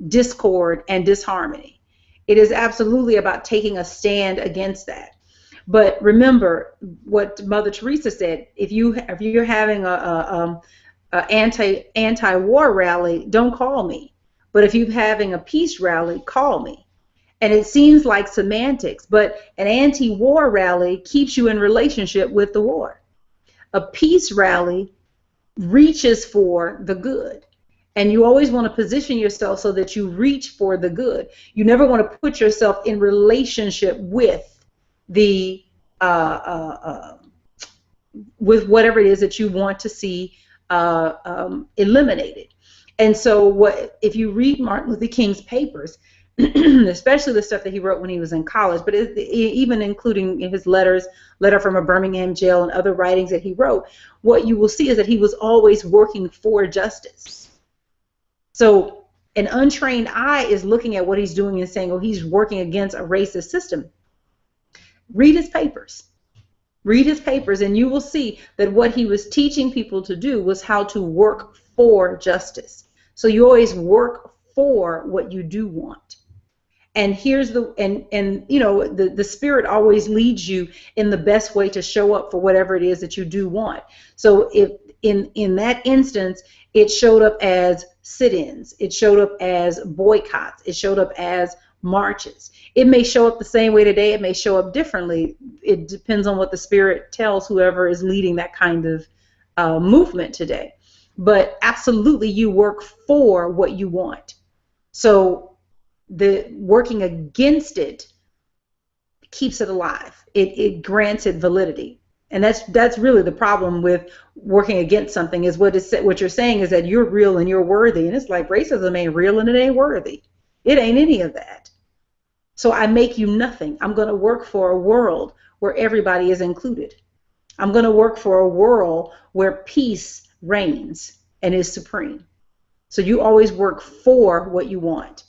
discord and disharmony. It is absolutely about taking a stand against that. But remember what Mother Teresa said: if you're having a anti-war rally, don't call me. But if you're having a peace rally, call me. And it seems like semantics, but an anti-war rally keeps you in relationship with the war. A peace rally reaches for the good. And you always want to position yourself so that you reach for the good. You never want to put yourself in relationship with the uh, with whatever it is that you want to see eliminated. And so what if you read Martin Luther King's papers, especially the stuff that he wrote when he was in college, but even including in his letter from a Birmingham jail and other writings that he wrote, what you will see is that he was always working for justice. So an untrained eye is looking at what he's doing and saying, oh, he's working against a racist system. Read his papers. Read his papers, and you will see that what he was teaching people to do was how to work for justice. So you always work for what you do want. And here's the you know, the Spirit always leads you in the best way to show up for whatever it is that you do want. So if in that instance, it showed up as sit-ins, it showed up as boycotts, it showed up as marches. It may show up the same way today, it may show up differently. It depends on what the Spirit tells whoever is leading that kind of movement today. But absolutely, you work for what you want. So the working against it keeps it alive. It grants it validity. And that's really the problem with working against something, is what you're saying is that you're real and you're worthy. And it's like, racism ain't real and it ain't worthy. It ain't any of that. So I make you nothing. I'm going to work for a world where everybody is included. I'm going to work for a world where peace reigns and is supreme. So you always work for what you want.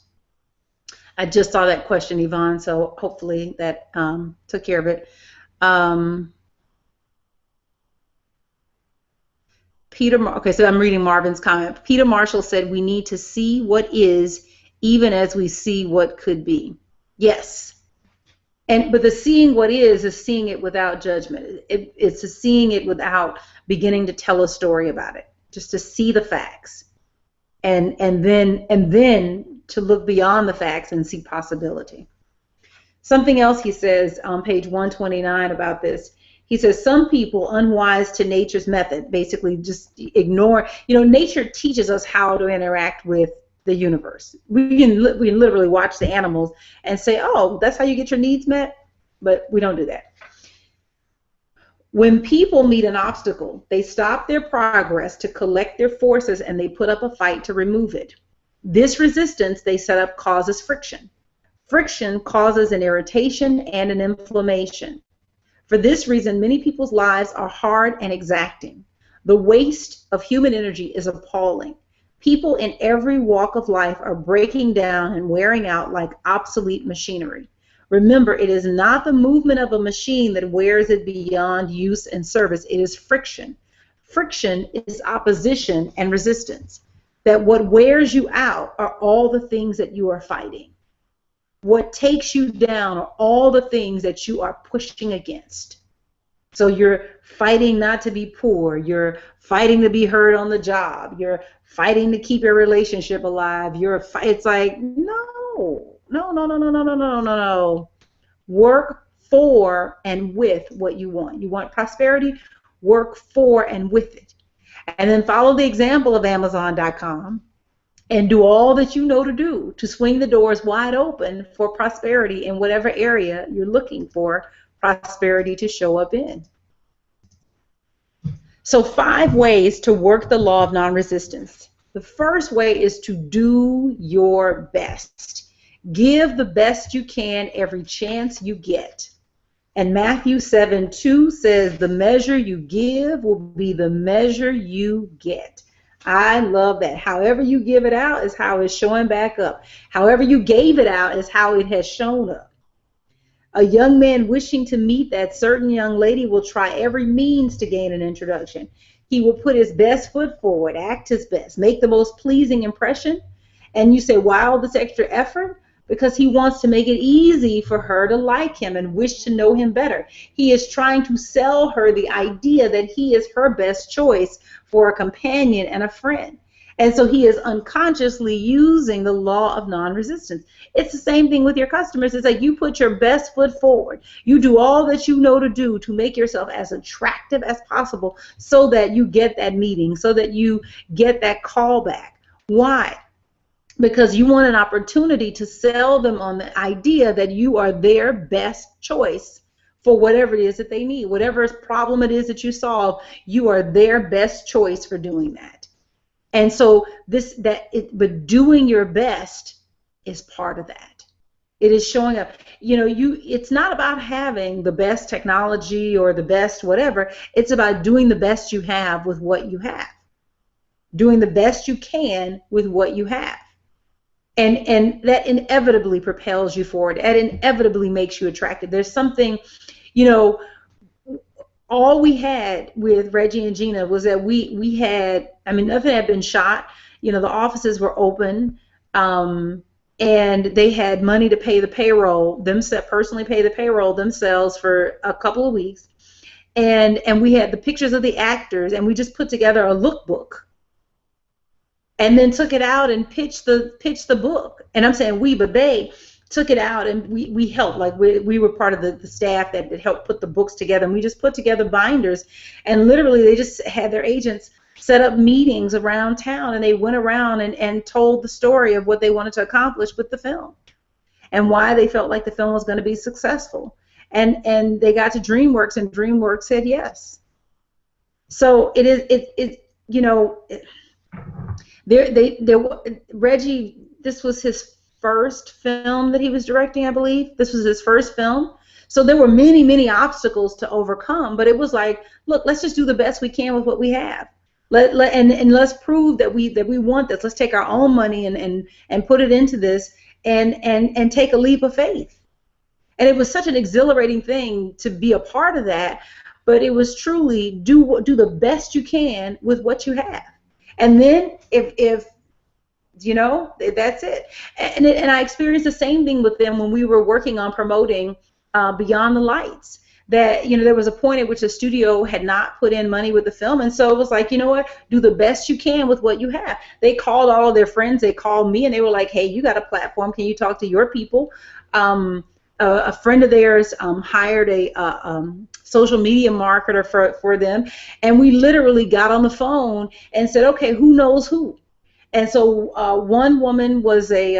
I just saw that question, Yvonne, so hopefully that took care of it. Okay, so I'm reading Marvin's comment. Peter Marshall said, we need to see what is even as we see what could be. Yes. But the seeing what is seeing it without judgment. It's seeing it without beginning to tell a story about it. Just to see the facts. And then to look beyond the facts and see possibility. Something else he says on page 129 about this. He says, some people, unwise to nature's method, basically just ignore, nature teaches us how to interact with the universe. We can literally watch the animals and say, oh, that's how you get your needs met, but we don't do that. When people meet an obstacle, they stop their progress to collect their forces and they put up a fight to remove it. This resistance they set up causes friction. Friction causes an irritation and an inflammation. For this reason, many people's lives are hard and exacting. The waste of human energy is appalling. People in every walk of life are breaking down and wearing out like obsolete machinery. Remember, it is not the movement of a machine that wears it beyond use and service. It is friction. Friction is opposition and resistance. That what wears you out are all the things that you are fighting. What takes you down are all the things that you are pushing against. So you're fighting not to be poor. You're fighting to be heard on the job. You're fighting to keep your relationship alive. It's like, no. Work for and with what you want. You want prosperity? Work for and with it. And then follow the example of Amazon.com and do all that you know to do to swing the doors wide open for prosperity in whatever area you're looking for prosperity to show up in. So 5 ways to work the law of non-resistance. The first way is to do your best. Give the best you can every chance you get. And Matthew 7:2 says, the measure you give will be the measure you get. I love that. However you give it out is how it's showing back up. However you gave it out is how it has shown up. A young man wishing to meet that certain young lady will try every means to gain an introduction. He will put his best foot forward, act his best, make the most pleasing impression. And you say, why all this extra effort? Because he wants to make it easy for her to like him and wish to know him better. He is trying to sell her the idea that he is her best choice for a companion and a friend. And so he is unconsciously using the law of non-resistance. It's the same thing with your customers. It's like you put your best foot forward. You do all that you know to do to make yourself as attractive as possible so that you get that meeting, so that you get that call back. Why? Because you want an opportunity to sell them on the idea that you are their best choice for whatever it is that they need. Whatever problem it is that you solve, you are their best choice for doing that. And so but doing your best is part of that. It is showing up. It's not about having the best technology or the best whatever. It's about doing the best you have with what you have. Doing the best you can with what you have. And that inevitably propels you forward. That inevitably makes you attractive. There's something, all we had with Reggie and Gina was that we had, nothing had been shot. The offices were open, and they had money to pay the payroll, personally pay the payroll themselves for a couple of weeks. And we had the pictures of the actors, and we just put together a lookbook. And then took it out and pitched the book. And I'm saying we, but they took it out, and we helped. Like we were part of the staff that helped put the books together. And we just put together binders, and literally they just had their agents set up meetings around town, and they went around and told the story of what they wanted to accomplish with the film and why they felt like the film was going to be successful. And they got to DreamWorks, and DreamWorks said yes. So Reggie, this was his first film that he was directing, I believe. This was his first film. So there were many, many obstacles to overcome, but it was like, look, let's just do the best we can with what we have. And let's prove that we want this. Let's take our own money and put it into this and take a leap of faith. And it was such an exhilarating thing to be a part of that, but it was truly do the best you can with what you have. And then if that's it. And I experienced the same thing with them when we were working on promoting Beyond the Lights. That there was a point at which the studio had not put in money with the film, and so it was like, what, do the best you can with what you have. They called all of their friends. They called me, and they were like, hey, you got a platform. Can you talk to your people? A friend of theirs hired a social media marketer for them, and we literally got on the phone and said, okay, who knows who? And so one woman was a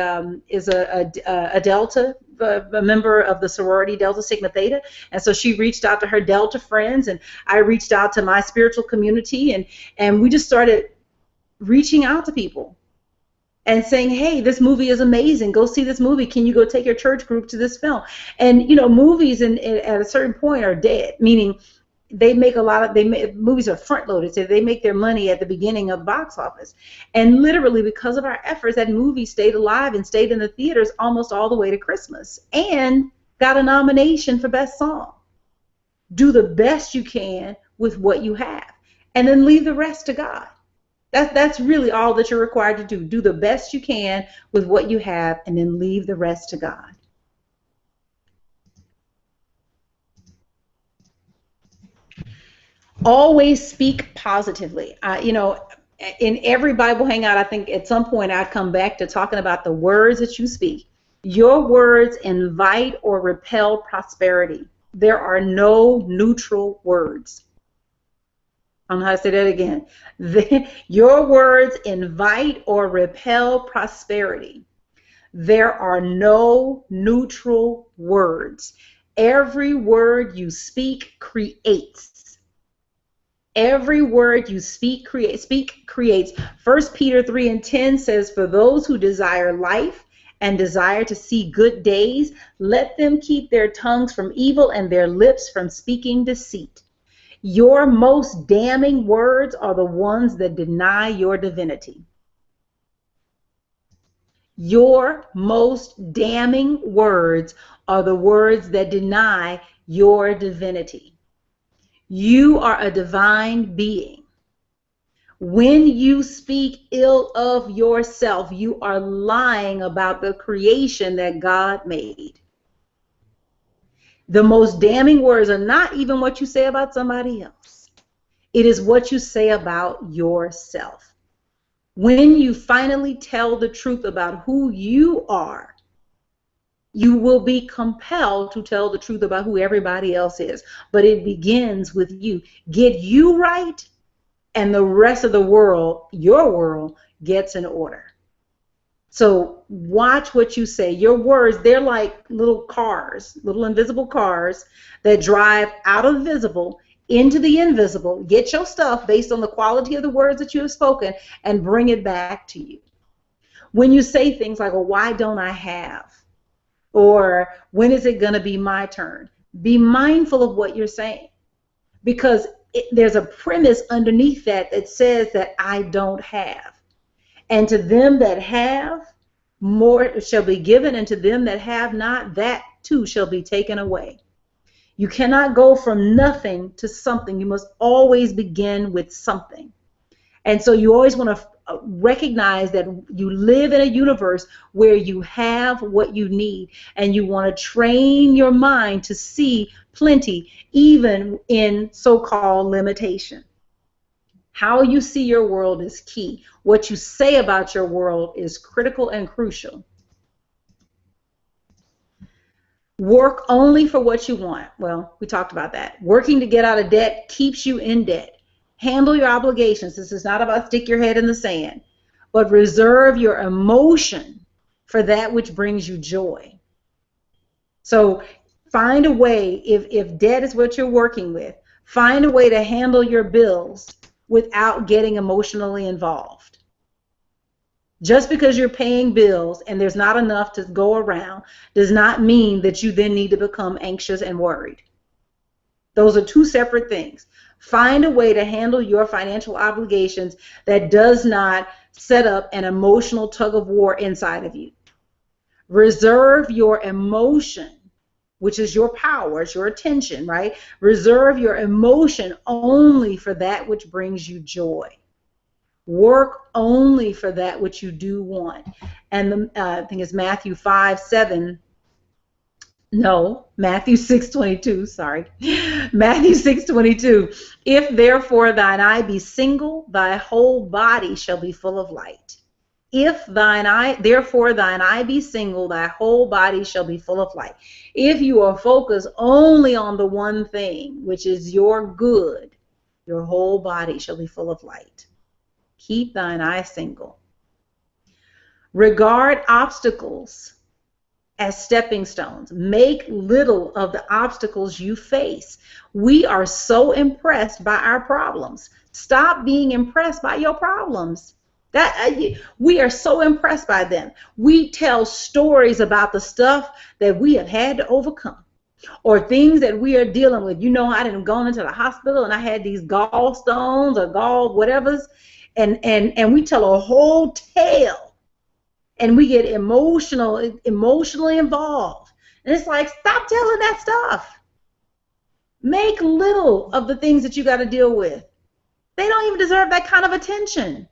Delta, a member of the sorority Delta Sigma Theta, and so she reached out to her Delta friends, and I reached out to my spiritual community, and we just started reaching out to people and saying, hey, this movie is amazing. Go see this movie. Can you go take your church group to this film? And movies at a certain point are dead, meaning movies are front loaded, so they make their money at the beginning of the box office. And literally, because of our efforts, that movie stayed alive and stayed in the theaters almost all the way to Christmas and got a nomination for Best Song. Do the best you can with what you have, and then leave the rest to God. That's really all that you're required to do. Do the best you can with what you have, and then leave the rest to God. Always speak positively. In every Bible Hangout, I think at some point I'd come back to talking about the words that you speak. Your words invite or repel prosperity. There are no neutral words. I don't know how to say that again. Your words invite or repel prosperity. There are no neutral words. Every word you speak creates. Every word you speak creates. 1 Peter 3:10 says, for those who desire life and desire to see good days, let them keep their tongues from evil and their lips from speaking deceit. Your most damning words are the ones that deny your divinity. Your most damning words are the words that deny your divinity. You are a divine being. When you speak ill of yourself, you are lying about the creation that God made. The most damning words are not even what you say about somebody else. It is what you say about yourself. When you finally tell the truth about who you are, you will be compelled to tell the truth about who everybody else is. But it begins with you. Get you right, and the rest of the world, your world, gets in order. So watch what you say. Your words, they're like little cars, little invisible cars that drive out of the visible into the invisible. Get your stuff based on the quality of the words that you have spoken and bring it back to you. When you say things like, well, why don't I have? Or when is it going to be my turn? Be mindful of what you're saying, because there's a premise underneath that that says that I don't have. And to them that have, more shall be given, and to them that have not, that too shall be taken away. You cannot go from nothing to something. You must always begin with something. And so you always want to recognize that you live in a universe where you have what you need, and you want to train your mind to see plenty, even in so-called limitation. How you see your world is key. What you say about your world is critical and crucial. Work only for what you want. Well, we talked about that. Working to get out of debt keeps you in debt. Handle your obligations. This is not about stick your head in the sand, but reserve your emotion for that which brings you joy. So find a way, if debt is what you're working with, find a way to handle your bills without getting emotionally involved. Just because you're paying bills and there's not enough to go around does not mean that you then need to become anxious and worried. Those are two separate things. Find a way to handle your financial obligations that does not set up an emotional tug of war inside of you. Reserve your emotion, which is your power, it's your attention, right? Reserve your emotion only for that which brings you joy. Work only for that which you do want. And I think it's Matthew 6:22, sorry. Matthew 6:22. If therefore thine eye be single, thy whole body shall be full of light. If therefore thine eye be single, thy whole body shall be full of light. If you are focused only on the one thing, which is your good, your whole body shall be full of light. Keep thine eye single. Regard obstacles as stepping stones. Make little of the obstacles you face. We are so impressed by our problems. Stop being impressed by your problems. We are so impressed by them. We tell stories about the stuff that we have had to overcome, or things that we are dealing with. You know, I done gone into the hospital and I had these gallstones or gall whatevers, and we tell a whole tale, and we get emotionally involved. And it's like, stop telling that stuff. Make little of the things that you got to deal with. They don't even deserve that kind of attention.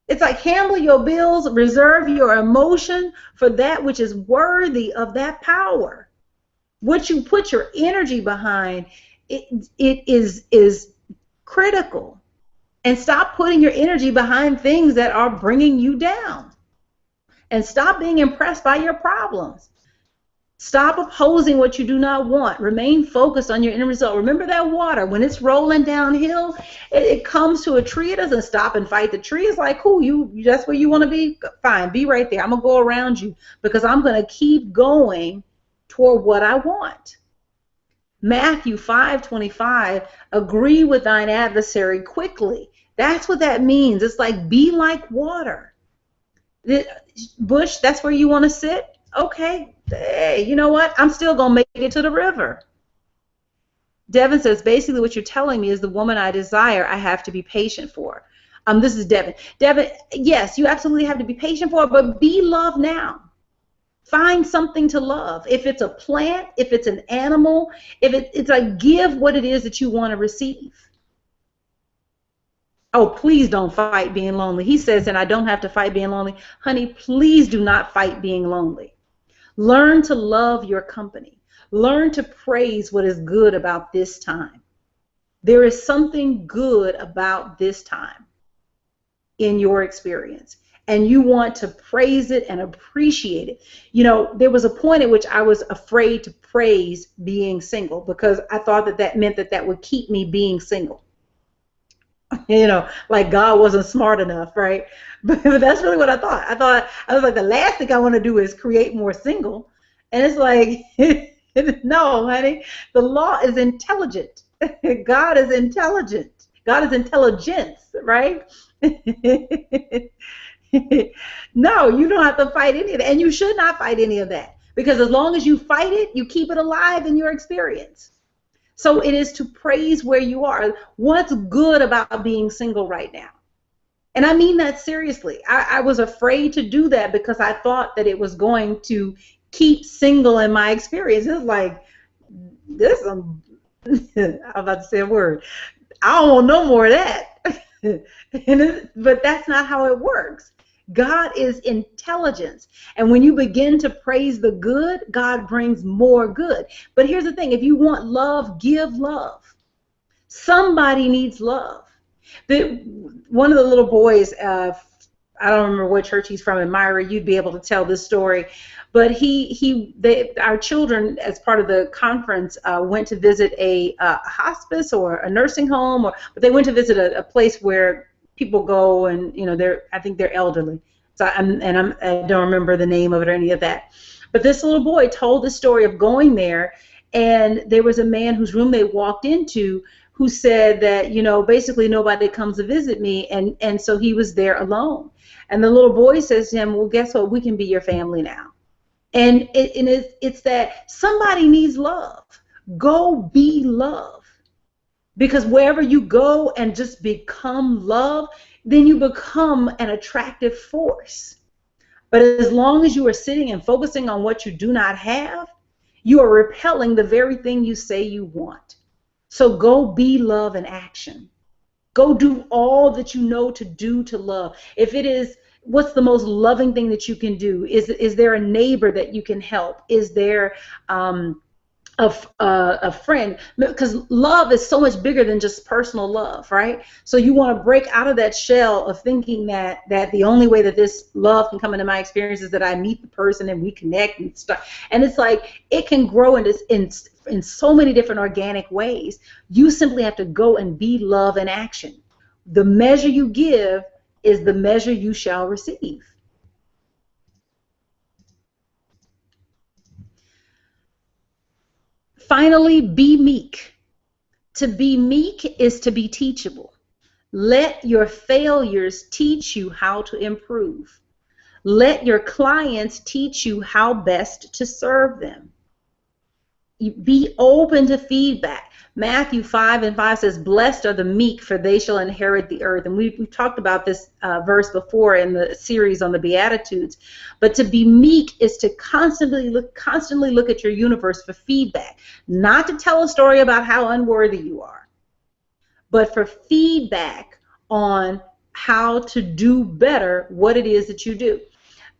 It's like, handle your bills, reserve your emotion for that which is worthy of that power. What you put your energy behind, it is critical. And stop putting your energy behind things that are bringing you down. And stop being impressed by your problems. Stop opposing what you do not want. Remain focused on your end result. Remember that water, when it's rolling downhill, it comes to a tree. It doesn't stop and fight the tree. It's like, cool, that's where you want to be? Fine, be right there. I'm going to go around you because I'm going to keep going toward what I want. Matthew 5:25, agree with thine adversary quickly. That's what that means. It's like, be like water. Bush, that's where you want to sit? Okay, hey, you know what? I'm still going to make it to the river. Devin says, basically what you're telling me is the woman I desire, I have to be patient for. This is Devin. Devin, yes, you absolutely have to be patient for, but be loved now. Find something to love. If it's a plant, if it's an animal, it's like, give what it is that you want to receive. Oh, please don't fight being lonely. He says, and I don't have to fight being lonely. Honey, please do not fight being lonely. Learn to love your company. Learn to praise what is good about this time. There is something good about this time in your experience, and you want to praise it and appreciate it. You know, there was a point at which I was afraid to praise being single because I thought that meant that would keep me being single. like God wasn't smart enough, right? But that's really what I thought. I was like, the last thing I want to do is create more single. And it's like, no, honey, the law is intelligent. God is intelligent. God is intelligence, right? No, you don't have to fight any of that. And you should not fight any of that. Because as long as you fight it, you keep it alive in your experience. So it is to praise where you are. What's good about being single right now? And I mean that seriously. I was afraid to do that because I thought that it was going to keep single in my experience. It's like, this, I'm about to say a word. I don't want no more of that. But that's not how it works. God is intelligence. And when you begin to praise the good, God brings more good. But here's the thing. If you want love, give love. Somebody needs love. One of the little boys, I don't remember what church he's from in Myra, you'd be able to tell this story. But our children, as part of the conference, went to visit a hospice or a nursing home, but they went to visit a place where people go and, I think they're elderly. So I don't remember the name of it or any of that. But this little boy told the story of going there, and there was a man whose room they walked into who said that, basically nobody comes to visit me, and so he was there alone. And the little boy says to him, well, guess what? We can be your family now. And it's that somebody needs love. Go be love. Because wherever you go and just become love, then you become an attractive force. But as long as you are sitting and focusing on what you do not have, you are repelling the very thing you say you want. So go be love in action. Go do all that you know to do to love. If it is, what's the most loving thing that you can do? Is there a neighbor that you can help? Is there a friend? Because love is so much bigger than just personal love, right? So you want to break out of that shell of thinking that the only way that this love can come into my experience is that I meet the person and we connect and stuff. And it's like it can grow in so many different organic ways. You simply have to go and be love in action. The measure you give is the measure you shall receive. Finally, be meek. To be meek is to be teachable. Let your failures teach you how to improve. Let your clients teach you how best to serve them. Be open to feedback. Matthew 5:5 says, blessed are the meek, for they shall inherit the earth. And we've talked about this verse before in the series on the Beatitudes. But to be meek is to constantly look at your universe for feedback. Not to tell a story about how unworthy you are, but for feedback on how to do better what it is that you do.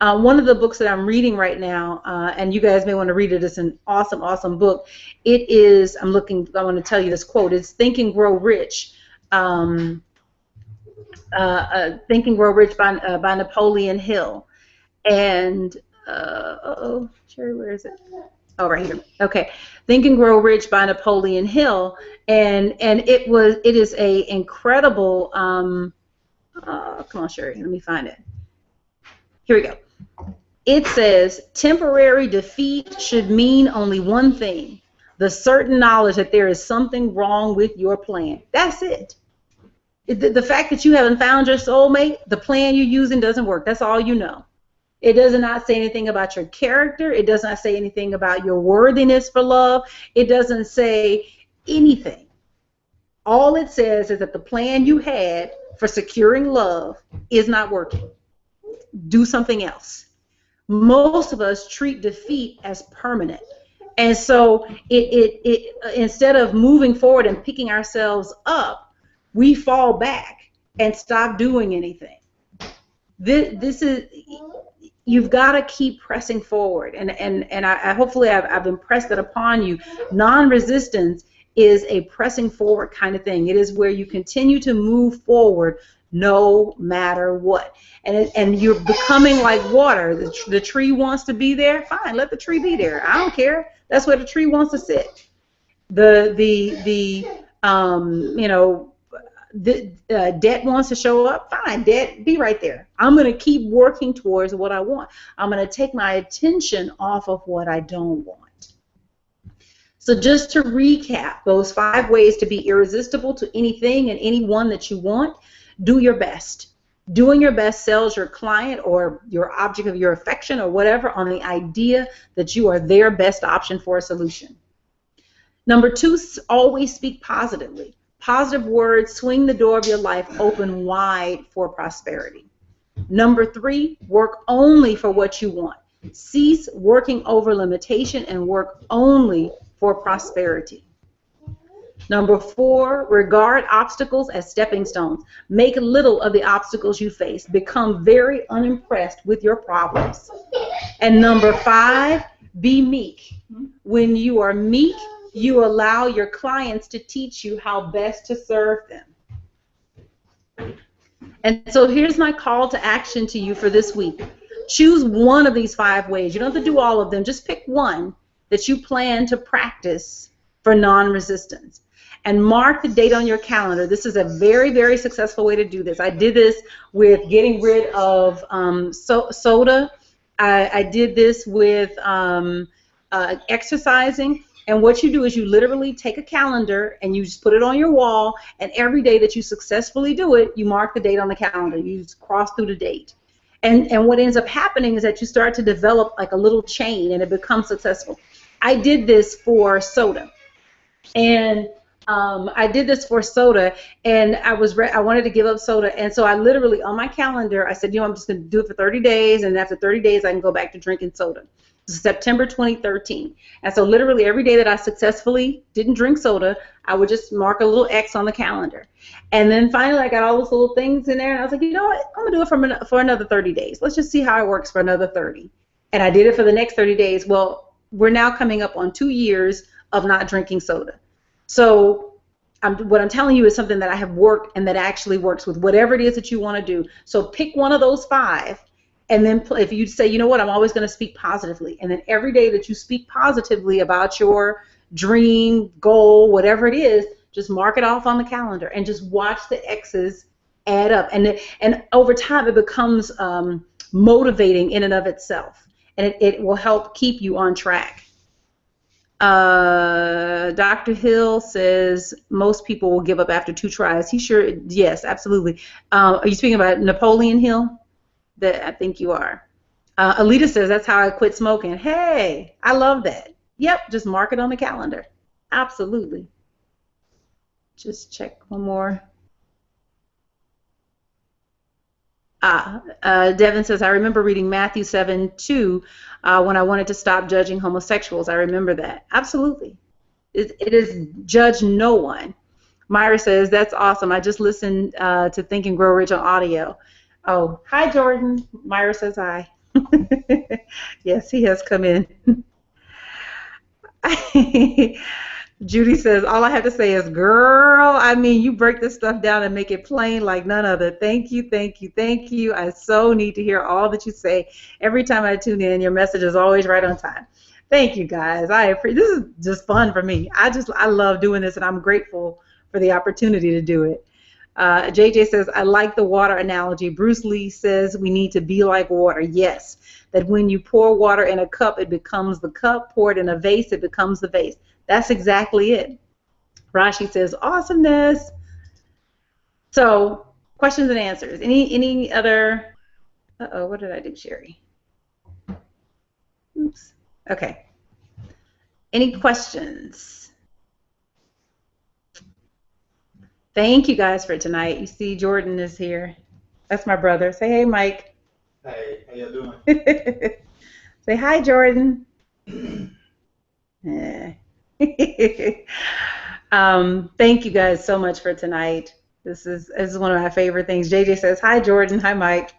One of the books that I'm reading right now, and you guys may want to read it, it's an awesome, awesome book. It is, I want to tell you this quote. It's Think and Grow Rich. Think and Grow Rich by Napoleon Hill. And, Sherri, where is it? Oh, right here. Okay. Think and Grow Rich by Napoleon Hill. And it is a incredible, come on, Sherri, let me find it. Here we go. It says, temporary defeat should mean only one thing, the certain knowledge that there is something wrong with your plan. That's it. The fact that you haven't found your soulmate, the plan you're using doesn't work. That's all you know. It does not say anything about your character. It does not say anything about your worthiness for love. It doesn't say anything. All it says is that the plan you had for securing love is not working. Do something else. Most of us treat defeat as permanent. And so it instead of moving forward and picking ourselves up, we fall back and stop doing anything. This is, you've got to keep pressing forward. And I hopefully I've impressed it upon you. Non-resistance is a pressing forward kind of thing. It is where you continue to move forward no matter what. And you're becoming like water. The tree wants to be there, fine, let the tree be there. I don't care. That's where the tree wants to sit. debt wants to show up, fine, debt, be right there. I'm going to keep working towards what I want. I'm going to take my attention off of what I don't want. So just to recap, those 5 ways to be irresistible to anything and anyone that you want: do your best. Doing your best sells your client or your object of your affection or whatever on the idea that you are their best option for a solution. Number 2, always speak positively. Positive words swing the door of your life open wide for prosperity. Number 3, work only for what you want. Cease working over limitation and work only for prosperity. Number 4, regard obstacles as stepping stones. Make little of the obstacles you face. Become very unimpressed with your problems. And number 5, be meek. When you are meek, you allow your clients to teach you how best to serve them. And so here's my call to action to you for this week. Choose one of these 5 ways. You don't have to do all of them. Just pick one that you plan to practice for non-resistance. And mark the date on your calendar. This is a very, very successful way to do this. I did this with getting rid of soda. I did this with exercising. And what you do is you literally take a calendar and you just put it on your wall, and every day that you successfully do it, you mark the date on the calendar. You just cross through the date. And what ends up happening is that you start to develop like a little chain, and it becomes successful. I did this for soda. And I did this for soda, and I wanted to give up soda, and so I literally, on my calendar, I said, I'm just going to do it for 30 days, and after 30 days, I can go back to drinking soda. This is September 2013, and so literally every day that I successfully didn't drink soda, I would just mark a little X on the calendar. And then finally, I got all those little things in there, and I was like, you know what, I'm going to do it for another 30 days. Let's just see how it works for another 30. And I did it for the next 30 days. Well, we're now coming up on 2 years of not drinking soda. So what I'm telling you is something that I have worked and that actually works with whatever it is that you want to do. So pick one of those 5, and then if you say, you know what, I'm always going to speak positively, and then every day that you speak positively about your dream, goal, whatever it is, just mark it off on the calendar and just watch the X's add up. And over time, it becomes motivating in and of itself, and it will help keep you on track. Dr. Hill says most people will give up after 2 tries. He sure, yes, absolutely. Are you speaking about Napoleon Hill? That I think you are. Alita says that's how I quit smoking. Hey, I love that. Yep, just mark it on the calendar. Absolutely. Just check one more. Devin says, I remember reading Matthew 7:2 when I wanted to stop judging homosexuals. I remember that. Absolutely. It is judge no one. Myra says, that's awesome. I just listened to Think and Grow Rich on audio. Oh, hi, Jordan. Myra says hi. Yes, he has come in. Judy says, all I have to say is, girl, I mean, you break this stuff down and make it plain like none other. Thank you, thank you, thank you. I so need to hear all that you say. Every time I tune in, your message is always right on time. Thank you, guys. I appreciate this is just fun for me. I love doing this, and I'm grateful for the opportunity to do it. JJ says, I like the water analogy. Bruce Lee says we need to be like water. Yes, that when you pour water in a cup, it becomes the cup. Pour it in a vase, it becomes the vase. That's exactly it. Rashi says, awesomeness. So, questions and answers. Any other? Uh-oh, what did I do, Sherri? Oops. Okay. Any questions? Thank you guys for tonight. You see Jordan is here. That's my brother. Say hey, Mike.
Hey, how you doing?
Say hi, Jordan. Yeah. Thank you guys so much for tonight. This is one of my favorite things. JJ says hi, Jordan. Hi, Mike.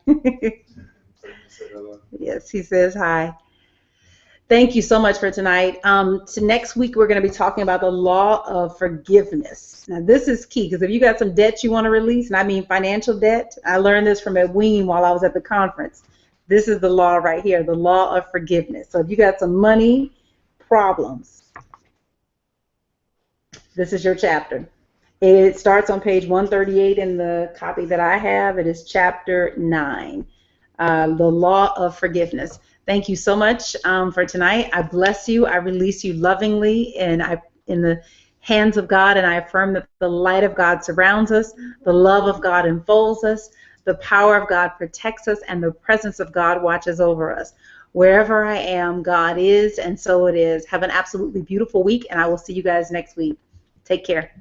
Yes, he says hi. Thank you so much for tonight. So next week we're going to be talking about the law of forgiveness. Now this is key, because if you got some debt you want to release, and I mean financial debt, I learned this from Edwin while I was at the conference. This is the law right here, the law of forgiveness. So if you got some money problems, this is your chapter. It starts on page 138 in the copy that I have. It is chapter 9, the law of forgiveness. Thank you so much for tonight. I bless you. I release you lovingly, and I in the hands of God, and I affirm that the light of God surrounds us, the love of God enfolds us, the power of God protects us, and the presence of God watches over us. Wherever I am, God is, and so it is. Have an absolutely beautiful week, and I will see you guys next week. Take care.